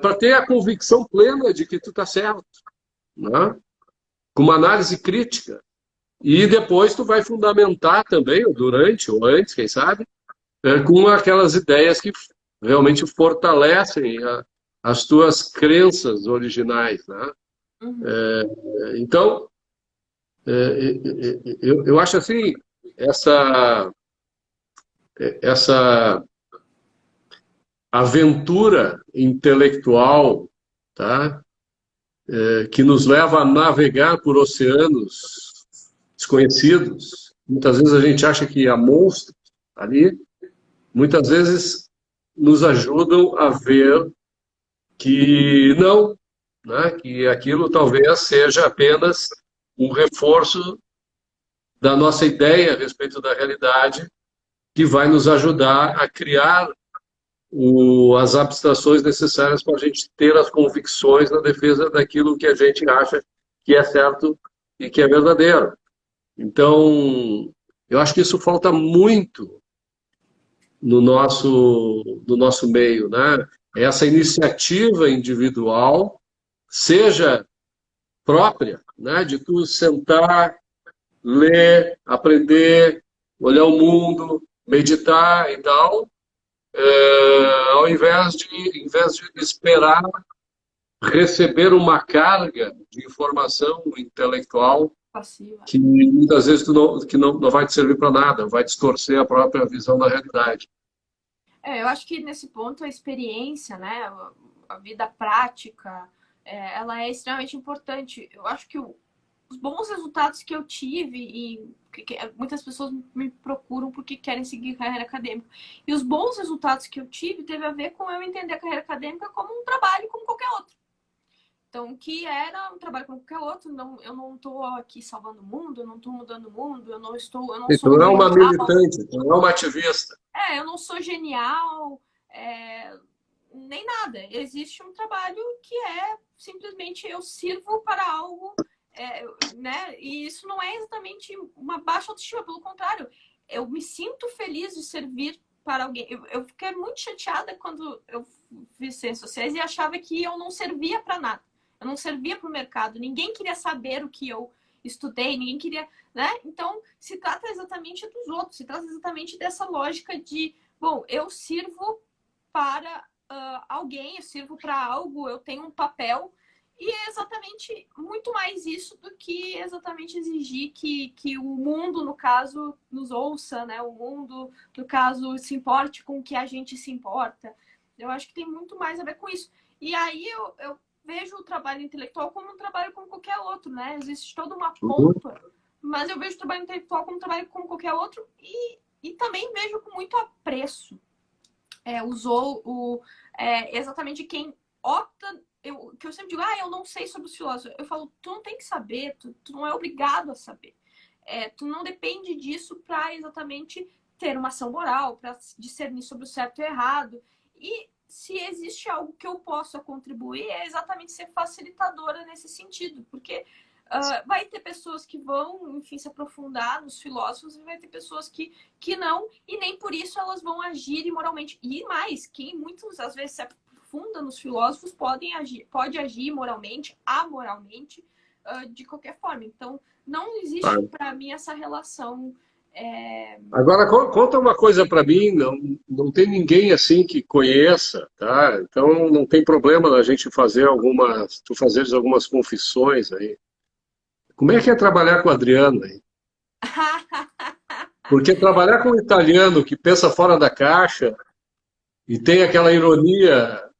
para ter a convicção plena de que tu está certo, né? Com uma análise crítica. E depois tu vai fundamentar também, ou durante, ou antes, quem sabe, com aquelas ideias que realmente fortalecem as tuas crenças originais, né? Então, eu acho assim, essa aventura intelectual, tá? Que nos leva a navegar por oceanos desconhecidos. Muitas vezes a gente acha que há monstros ali, muitas vezes nos ajudam a ver que não, né? Que aquilo talvez seja apenas um reforço da nossa ideia a respeito da realidade, que vai nos ajudar a criar as abstrações necessárias para a gente ter as convicções na defesa daquilo que a gente acha que é certo e que é verdadeiro. Então, eu acho que isso falta muito no nosso meio, né? Essa iniciativa individual, seja própria, né? De tu sentar, ler, aprender, olhar o mundo, meditar e tal, ao invés de esperar receber uma carga de informação intelectual Passiva. que muitas vezes não vai te servir para nada, vai distorcer a própria visão da realidade. Eu acho que nesse ponto a experiência, né, a vida prática, ela é extremamente importante. Eu acho que os bons resultados que eu tive, e muitas pessoas me procuram porque querem seguir carreira acadêmica, e os bons resultados que eu tive teve a ver com eu entender a carreira acadêmica como um trabalho como qualquer outro. Então, que era um trabalho como qualquer outro, não, eu não estou aqui salvando o mundo, eu não estou mudando o mundo, eu não E sou tu não é uma genial, militante, tu não é uma ativista. eu não sou genial, nem nada. Existe um trabalho que é simplesmente eu sirvo para algo, né? E isso não é exatamente uma baixa autoestima, pelo contrário, eu me sinto feliz de servir para alguém. Eu fiquei muito chateada quando eu fiz ciências sociais e achava que eu não servia para nada. Eu não servia para o mercado. Ninguém queria saber o que eu estudei, ninguém queria, né? Então, se trata exatamente dos outros, se trata exatamente dessa lógica de, bom, eu sirvo para alguém, eu sirvo para algo, eu tenho um papel, e é exatamente muito mais isso do que exatamente exigir que o mundo, no caso, nos ouça, né? O mundo, no caso, se importe com o que a gente se importa. Eu acho que tem muito mais a ver com isso. E aí eu vejo o trabalho intelectual como um trabalho como qualquer outro, né? Existe toda uma Uhum. pompa, mas eu vejo o trabalho intelectual como um trabalho como qualquer outro e também vejo com muito apreço. Usou exatamente quem opta. Que eu sempre digo, eu não sei sobre os filósofos. Eu falo, tu não tem que saber, tu não é obrigado a saber. Tu não depende disso para exatamente ter uma ação moral, para discernir sobre o certo e o errado. E se existe algo que eu possa contribuir, é exatamente ser facilitadora nesse sentido, porque vai ter pessoas que vão, enfim, se aprofundar nos filósofos e vai ter pessoas que não, e nem por isso elas vão agir imoralmente. E mais, quem muitas às vezes se aprofunda nos filósofos pode agir moralmente, amoralmente, de qualquer forma. Então, não existe para mim essa relação. Agora, conta uma coisa para mim, não tem ninguém assim que conheça, tá? Então não tem problema a gente tu fazeres algumas confissões aí. Como é que é trabalhar com o Adriano aí? Porque trabalhar com um italiano que pensa fora da caixa e tem aquela ironia,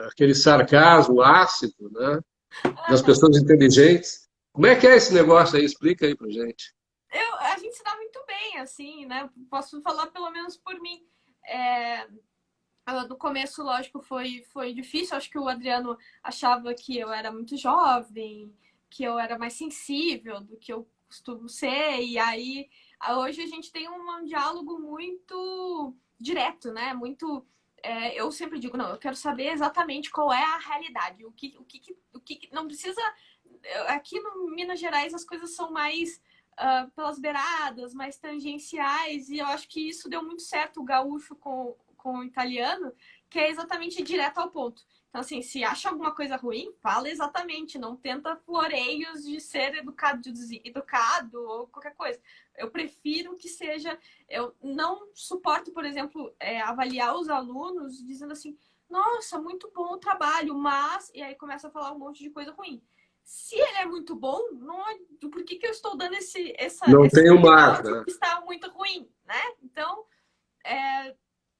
aquele sarcasmo ácido, né, das pessoas inteligentes. Como é que é esse negócio aí? Explica aí pra gente. A gente se dá muito bem, assim, né? Posso falar pelo menos por mim. No começo, lógico, foi difícil. Acho que o Adriano achava que eu era muito jovem, que eu era mais sensível do que eu costumo ser. E aí, hoje a gente tem um diálogo muito direto, né? Muito. Eu sempre digo, não, eu quero saber exatamente qual é a realidade. O que não precisa. Aqui no Minas Gerais as coisas são mais pelas beiradas, mais tangenciais, e eu acho que isso deu muito certo o gaúcho com o italiano, que é exatamente direto ao ponto. Então, assim, se acha alguma coisa ruim, fala exatamente, não tenta floreios de ser educado ou qualquer coisa. Eu prefiro que seja. Eu não suporto, por exemplo, avaliar os alunos dizendo assim: nossa, muito bom o trabalho, mas. E aí começa a falar um monte de coisa ruim. Se ele é muito bom, não, por que eu estou dando esse Não tem o mar, sinal de né? que está muito ruim, né? Então,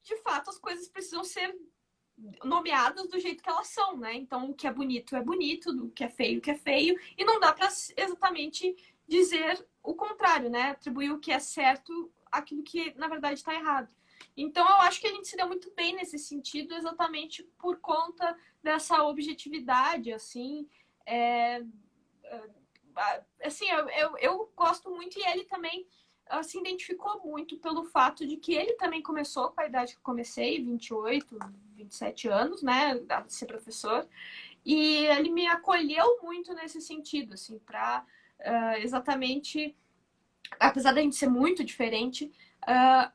de fato, as coisas precisam ser nomeadas do jeito que elas são, né? Então, o que é bonito, o que é feio, e não dá para exatamente dizer o contrário, né? Atribuir o que é certo àquilo que, na verdade, está errado. Então, eu acho que a gente se deu muito bem nesse sentido, exatamente por conta dessa objetividade, assim. Assim, eu gosto muito e ele também se identificou muito pelo fato de que ele também começou com a idade que eu comecei, 28, 27 anos, né, de ser professor, e ele me acolheu muito nesse sentido, assim, para exatamente, apesar da gente ser muito diferente,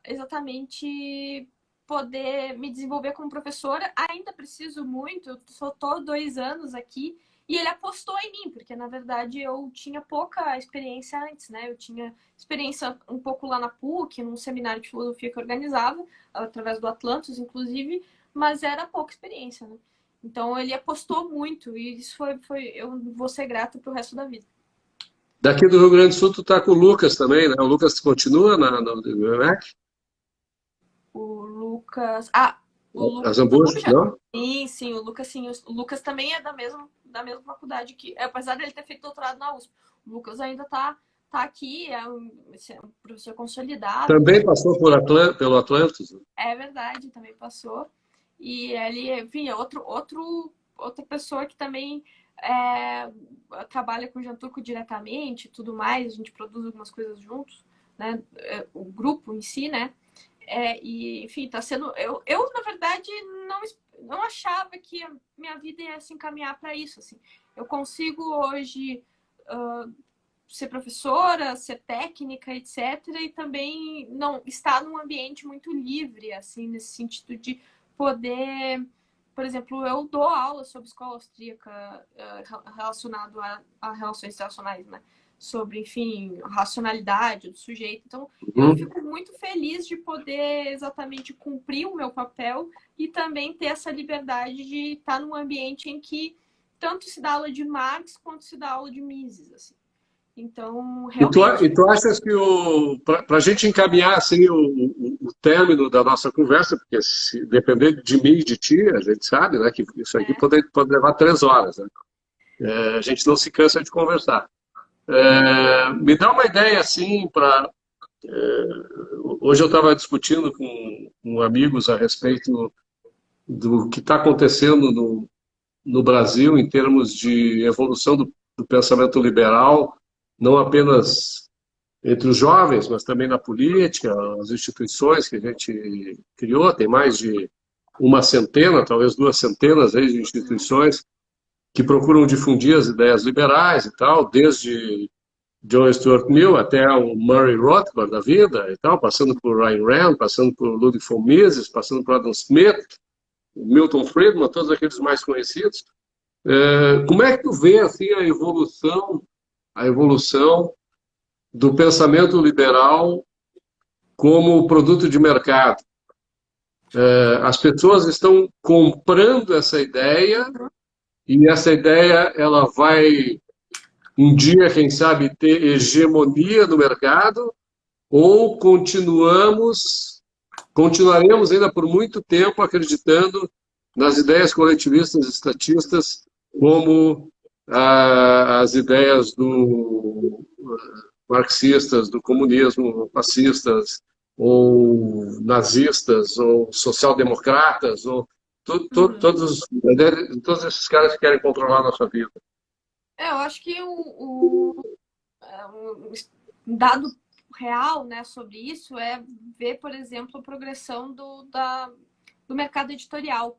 exatamente poder me desenvolver como professora. Ainda preciso muito, eu só estou 2 anos aqui, e ele apostou em mim, porque na verdade eu tinha pouca experiência antes, né? Eu tinha experiência um pouco lá na PUC, num seminário de filosofia que eu organizava, através do Atlantis, inclusive, mas era pouca experiência, né? Então ele apostou muito e isso eu vou ser grata pro resto da vida. Daqui do Rio Grande do Sul, tu tá com o Lucas também, né? O Lucas continua no IBMEC? O Lucas. Ah, o Lucas Azambuja, Zambuja? não? Sim, sim, o Lucas sim. O Lucas também é da mesma faculdade que. Apesar dele ter feito doutorado na USP. O Lucas ainda tá aqui, é um professor consolidado. Também passou pelo Atlantis, né? É verdade, também passou. E ele, enfim, é outra pessoa que também trabalha com o Janturco diretamente e tudo mais. A gente produz algumas coisas juntos, né? O grupo em si, né? E, enfim, tá sendo. Na verdade, não achava que a minha vida ia se encaminhar para isso. Assim. Eu consigo hoje ser professora, ser técnica, etc. E também não estar num ambiente muito livre, assim, nesse sentido de poder. Por exemplo, eu dou aula sobre escola austríaca relacionado a relações internacionais, né? Sobre, enfim, racionalidade do sujeito. Então, eu Uhum. fico muito feliz de poder exatamente cumprir o meu papel e também ter essa liberdade de estar num ambiente em que tanto se dá aula de Marx quanto se dá aula de Mises, assim. Então, E realmente, tu achas que para a gente encaminhar assim, o término da nossa conversa, porque se depender de mim e de ti, a gente sabe, né, que isso aqui pode levar 3 horas, né? A gente não se cansa de conversar. Me dá uma ideia assim para. Hoje eu estava discutindo com amigos a respeito do que está acontecendo no Brasil em termos de evolução do pensamento liberal, não apenas entre os jovens, mas também na política, as instituições que a gente criou, tem mais de uma centena, talvez 2 centenas aí de instituições que procuram difundir as ideias liberais e tal, desde John Stuart Mill até o Murray Rothbard da vida e tal, passando por Ayn Rand, passando por Ludwig von Mises, passando por Adam Smith, Milton Friedman, todos aqueles mais conhecidos. Como é que tu vê assim a evolução do pensamento liberal como produto de mercado? As pessoas estão comprando essa ideia e essa ideia ela vai um dia, quem sabe, ter hegemonia no mercado ou continuaremos ainda por muito tempo acreditando nas ideias coletivistas estatistas como as ideias marxistas, do comunismo, fascistas, ou nazistas, ou social-democratas, ou todos esses caras que querem controlar a nossa vida. eu acho que um dado real, né, sobre isso é ver, por exemplo, a progressão do mercado editorial.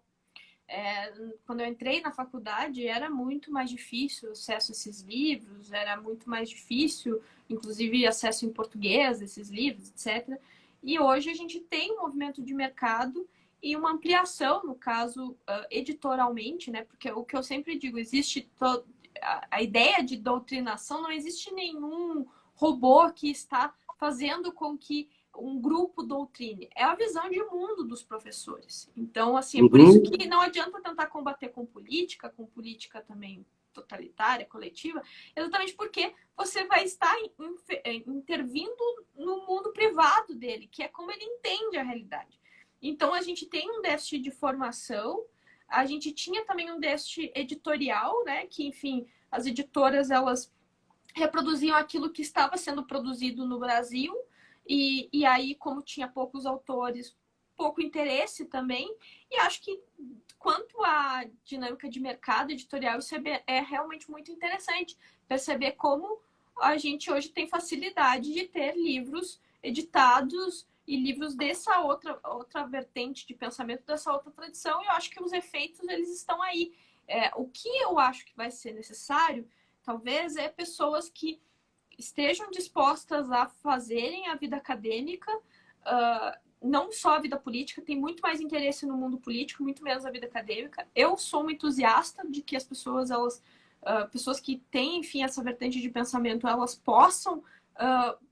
Quando eu entrei na faculdade, era muito mais difícil acesso a esses livros, era muito mais difícil, inclusive, acesso em português desses livros, etc. E hoje a gente tem um movimento de mercado e uma ampliação, no caso, editorialmente, né? Porque o que eu sempre digo, existe a ideia de doutrinação, não existe nenhum robô que está fazendo com que um grupo doutrine. É a visão de mundo dos professores. Então, assim, é por isso que não adianta tentar combater com política também totalitária, coletiva, exatamente porque você vai estar intervindo no mundo privado dele, que é como ele entende a realidade. Então, a gente tem um déficit de formação, a gente tinha também um déficit editorial, né, que, enfim, as editoras, elas reproduziam aquilo que estava sendo produzido no Brasil, e aí, como tinha poucos autores, pouco interesse também, e acho que quanto à dinâmica de mercado editorial, isso é realmente muito interessante, perceber como a gente hoje tem facilidade de ter livros editados e livros dessa outra vertente de pensamento, dessa outra tradição, e eu acho que os efeitos, eles estão aí. O que eu acho que vai ser necessário, talvez, é pessoas que estejam dispostas a fazerem a vida acadêmica, não só a vida política, tem muito mais interesse no mundo político, muito menos a vida acadêmica. Eu sou uma entusiasta de que as pessoas, pessoas que têm, enfim, essa vertente de pensamento, elas possam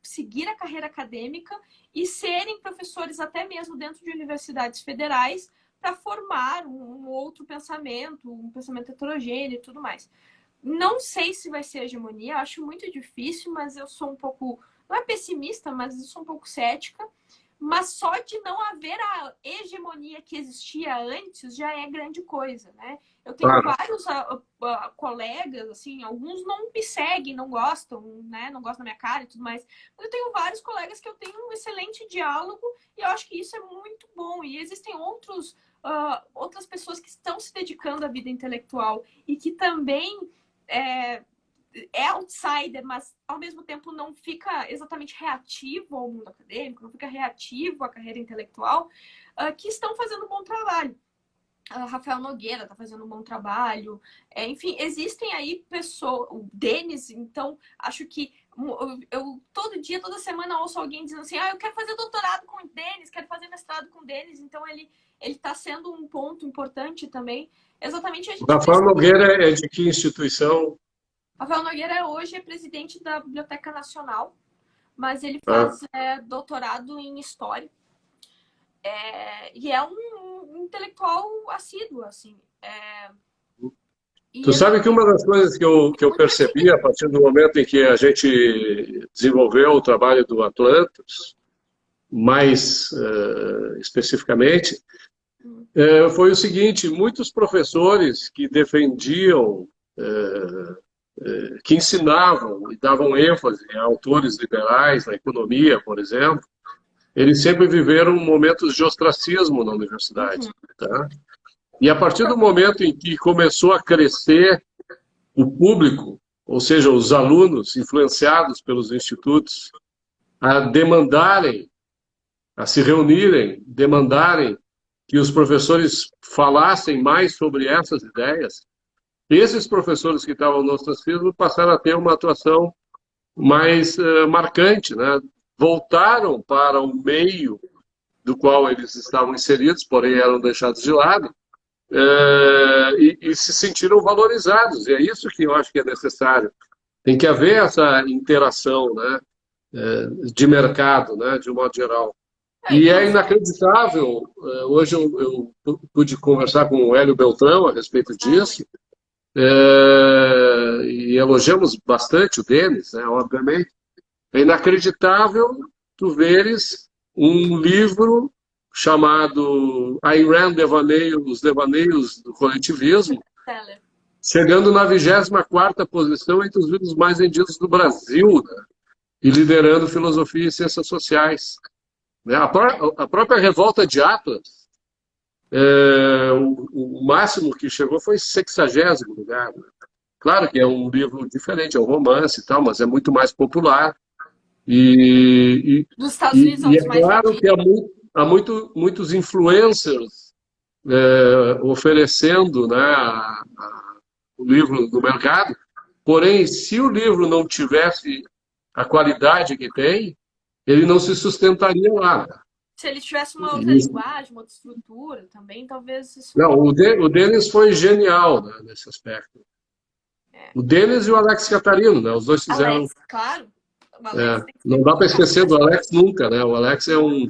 seguir a carreira acadêmica e serem professores até mesmo dentro de universidades federais, formar um outro pensamento, um pensamento heterogêneo e tudo mais. Não sei se vai ser hegemonia, acho muito difícil, mas eu sou um pouco, não é pessimista, mas eu sou um pouco cética. Mas só de não haver a hegemonia que existia antes já é grande coisa, né? Eu tenho vários colegas, assim, alguns não me seguem, não gostam, né? Não gostam da minha cara e tudo mais. Mas eu tenho vários colegas que eu tenho um excelente diálogo e eu acho que isso é muito bom. E existem outras pessoas que estão se dedicando à vida intelectual e que também é outsider, mas ao mesmo tempo não fica exatamente reativo ao mundo acadêmico, não fica reativo à carreira intelectual, que estão fazendo um bom trabalho. Rafael Nogueira está fazendo um bom trabalho. Enfim, existem aí pessoas, o Denis, então acho que eu todo dia, toda semana ouço alguém dizendo assim, eu quero fazer doutorado com o Denis, quero fazer mestrado com o Denis, então ele está sendo um ponto importante também. Exatamente a gente. Rafael Nogueira é de que instituição? Rafael Nogueira hoje é presidente da Biblioteca Nacional, mas ele faz doutorado em História. E é um intelectual assíduo, assim. Tu sabe que uma das coisas que eu percebi a partir do momento em que a gente desenvolveu o trabalho do Atlantis, mais especificamente, foi o seguinte: muitos professores que defendiam que ensinavam e davam ênfase a autores liberais na economia, por exemplo, eles sempre viveram momentos de ostracismo na universidade. Tá? E a partir do momento em que começou a crescer o público, ou seja, os alunos influenciados pelos institutos, a demandarem, a se reunirem, demandarem que os professores falassem mais sobre essas ideias, esses professores que estavam no ostracismo passaram a ter uma atuação mais marcante, né? Voltaram para o meio do qual eles estavam inseridos, porém eram deixados de lado, e se sentiram valorizados. E é isso que eu acho que é necessário. Tem que haver essa interação, né? De mercado, né? De um modo geral. E é inacreditável. Hoje eu pude conversar com o Hélio Beltrão a respeito disso. E elogiamos bastante o Denis, né, obviamente. É inacreditável tu veres um livro chamado Ayn Rand, Os Devaneios do Coletivismo, chegando na 24ª posição entre os livros mais vendidos do Brasil, né, e liderando filosofia e ciências sociais. Né? A própria Revolta de Atlas, o máximo que chegou foi 60º lugar. Claro que é um livro diferente, é um romance e tal, mas é muito mais popular. Dos Estados Unidos são os mais claro que há muitos influencers oferecendo, né, o livro no mercado, porém, se o livro não tivesse a qualidade que tem, ele não se sustentaria lá. Se ele tivesse uma outra linguagem, uma outra estrutura também, talvez isso... Não, o Denis foi genial, né, nesse aspecto. O Denis e o Alex Catarino, né, os dois fizeram... Alex, claro. Alex não dá para esquecer do Alex nunca, né? O Alex é um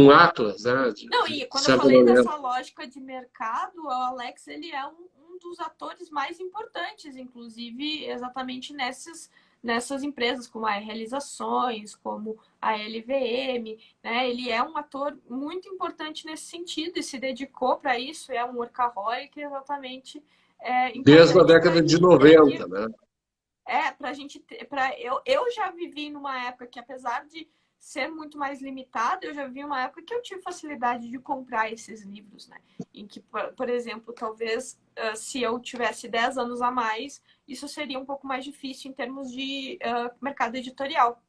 atlas, né? Não, e quando eu falei dessa lógica de mercado, o Alex ele é um dos atores mais importantes, inclusive exatamente nessas empresas, como a Realizações, como a LVM, né? Ele é um ator muito importante nesse sentido e se dedicou para isso, é um workaholic exatamente. Desde a década de 90, né? Eu já vivi numa época que, apesar de ser muito mais limitada, eu já vi uma época que eu tive facilidade de comprar esses livros, né? Em que, por exemplo, talvez se eu tivesse 10 anos a mais, isso seria um pouco mais difícil em termos de mercado editorial.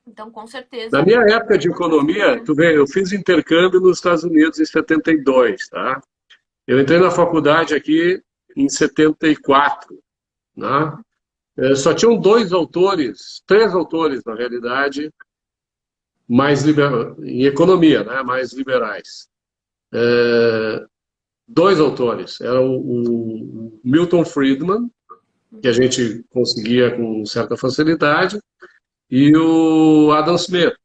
Então, com certeza... Na minha época de economia, tu vê, eu fiz intercâmbio nos Estados Unidos em 72, tá? Eu entrei na faculdade aqui em 74, né? Só tinham três autores, na realidade, em economia, né? Mais liberais. Dois autores. Era o Milton Friedman, que a gente conseguia com certa facilidade, e o Adam Smith.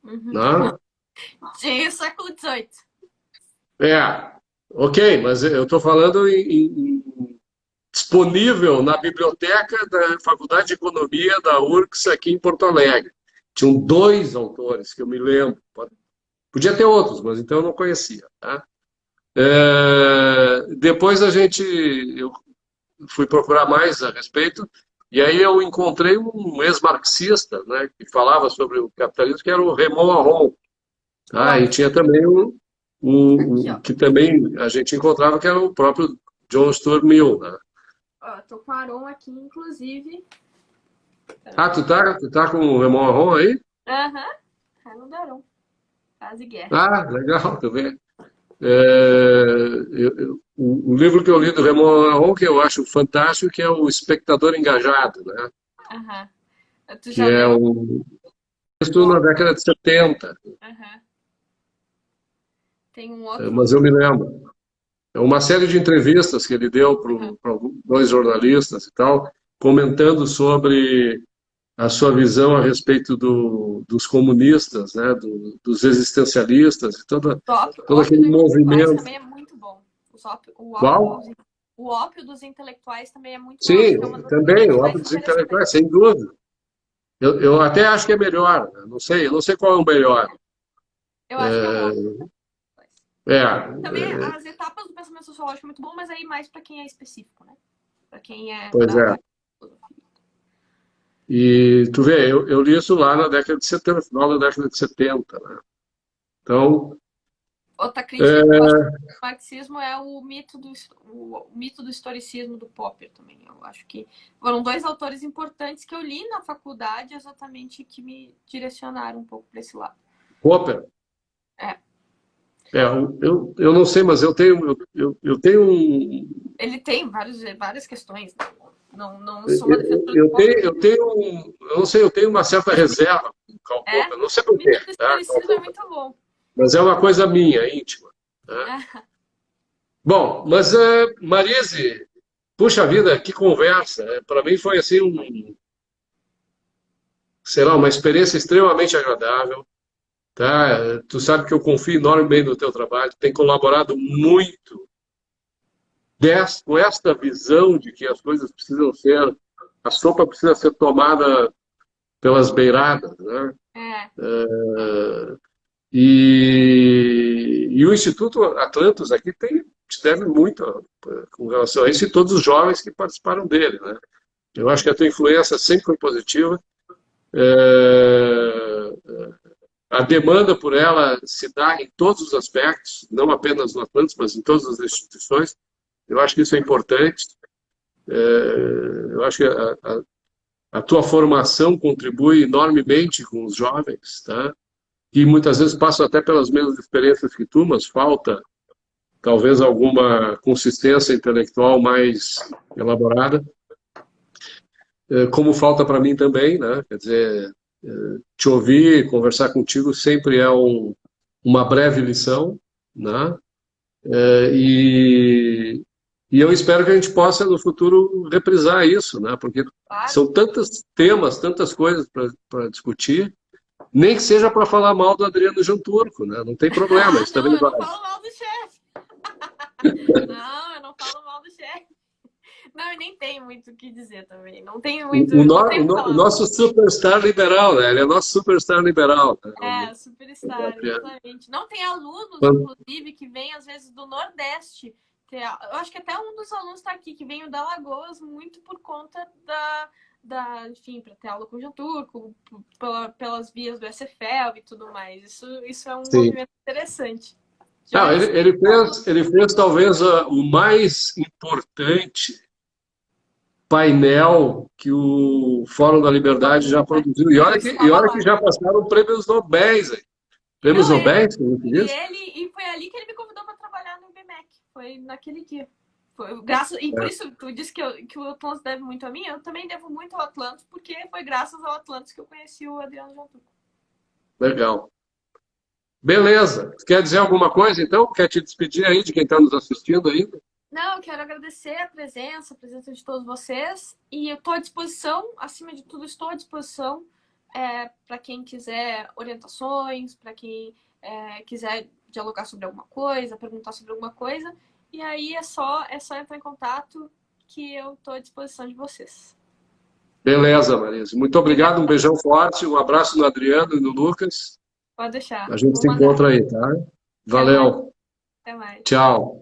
Né? De século XVIII. É, ok, mas eu estou falando disponível na biblioteca da Faculdade de Economia da URGS aqui em Porto Alegre. Tinham dois autores que eu me lembro. Podia ter outros, mas então eu não conhecia. Tá? Depois eu fui procurar mais a respeito, e aí eu encontrei um ex-marxista, né, que falava sobre o capitalismo, que era o Raymond Aron. Tá? E tinha também Aqui, ó. que também a gente encontrava, que era o próprio John Stuart Mill. Né? Ó, tô com o Aron aqui, inclusive. Ah, tu tá com o Raymond Aron aí? Aham, Raimundo do Aron. Paz e Guerra. Ah, legal, tu vê. O livro que eu li do Raymond Aron, que eu acho fantástico, que é o Espectador Engajado, né? Aham. Tu Que já é leu um texto na o... década de 70, Aham. Tem um outro... mas eu me lembro. É uma série de entrevistas que ele deu Aham. para dois jornalistas e tal, comentando sobre a sua visão a respeito dos comunistas, né, dos existencialistas, e todo Ópio aquele dos Intelectuais movimento. também é muito bom. Qual? O Ópio dos Intelectuais também é muito bom. Acho que é uma Sim, das também, referências o mais Ópio dos Intelectuais, interessantes. sem dúvida. Eu até acho que é melhor, né? Eu não sei qual é o melhor. Eu acho que é o Ópio. É, Também as etapas do pensamento sociológico é muito bom, mas aí mais para quem é específico, né? Para quem é pois da é. área. E tu vê, eu li isso lá na década de 70, final da década de 70, né? Então, Outra crítica que eu gosto é, do marxismo é o mito do historicismo do Popper também. Eu acho que foram dois autores importantes que eu li na faculdade exatamente que me direcionaram um pouco para esse lado. Popper, É. eu não sei, mas eu tenho Ele tem várias questões. Né? Não sou uma defensora do eu tenho, Popper. eu não sei, eu tenho uma certa reserva com o Karl É. Popper, não sei O por quê, mito do tá? Karl historicismo é Popper, muito bom. mas é uma coisa minha, íntima. Tá? É. Bom, mas Marise, puxa vida, que conversa. Para mim foi assim sei lá, uma experiência extremamente agradável. Tá? Tu sabe que eu confio enormemente no teu trabalho, tem colaborado muito com esta visão de que as coisas precisam ser, a sopa precisa ser tomada pelas beiradas, né? É. E o Instituto Atlantos aqui te deve muito com relação a isso e todos os jovens que participaram dele, né? Eu acho que a tua influência sempre foi positiva. É, a demanda por ela se dá em todos os aspectos, não apenas no Atlantis, mas em todas as instituições. Eu acho que isso é importante. Eu acho que a tua formação contribui enormemente com os jovens, tá? Que muitas vezes passam até pelas mesmas experiências que tu, mas falta talvez alguma consistência intelectual mais elaborada, como falta para mim também, né? Quer dizer, te ouvir, conversar contigo sempre é uma breve lição, né? E, e eu espero que a gente possa no futuro reprisar isso, né? Porque Claro. são tantos temas, tantas coisas para discutir, nem que seja para falar mal do Adriano Janturco, né? Não tem problema, Ah, isso não, também eu não vale. falo mal do chefe. Não, eu não falo mal do chefe. Não, e nem tem muito o que dizer também. Não tenho muito. Não tenho o que O falar mal. nosso superstar liberal, né? Ele é nosso superstar liberal. Né? É, superstar, exatamente. Não tem alunos, Quando- inclusive, que vêm às vezes do Nordeste. Eu acho que até um dos alunos está aqui, que veio da Alagoas, muito por conta enfim, para ter aula com o João Turco, pelas vias do SFL e tudo mais. Isso é um Sim. movimento interessante. Não, Jovens. ele fez talvez o mais importante painel que o Fórum da Liberdade já produziu. Eu E estava olha que lá. já passaram prêmios Nobéis aí. Prêmios Não, Nobéis, como se diz? e foi ali que ele me convidou para trabalhar no IBMEC. Foi naquele dia. E por isso tu disse que o Atlantis deve muito a mim. Eu também devo muito ao Atlantis, porque foi graças ao Atlantis que eu conheci o Adriano Jantuco. Legal. Beleza. Quer dizer alguma coisa, então? Quer te despedir aí de quem está nos assistindo ainda? Não, eu quero agradecer a presença de todos vocês. E eu estou à disposição, acima de tudo, estou à disposição para quem quiser orientações, para quem quiser dialogar sobre alguma coisa, perguntar sobre alguma coisa. E aí é só entrar em contato que eu estou à disposição de vocês. Beleza, Marisa. Muito obrigado, um beijão forte, um abraço no Adriano e no Lucas. Pode deixar. A gente Vou se mandar. encontra aí, tá? Até mais. Valeu. Até mais. Tchau.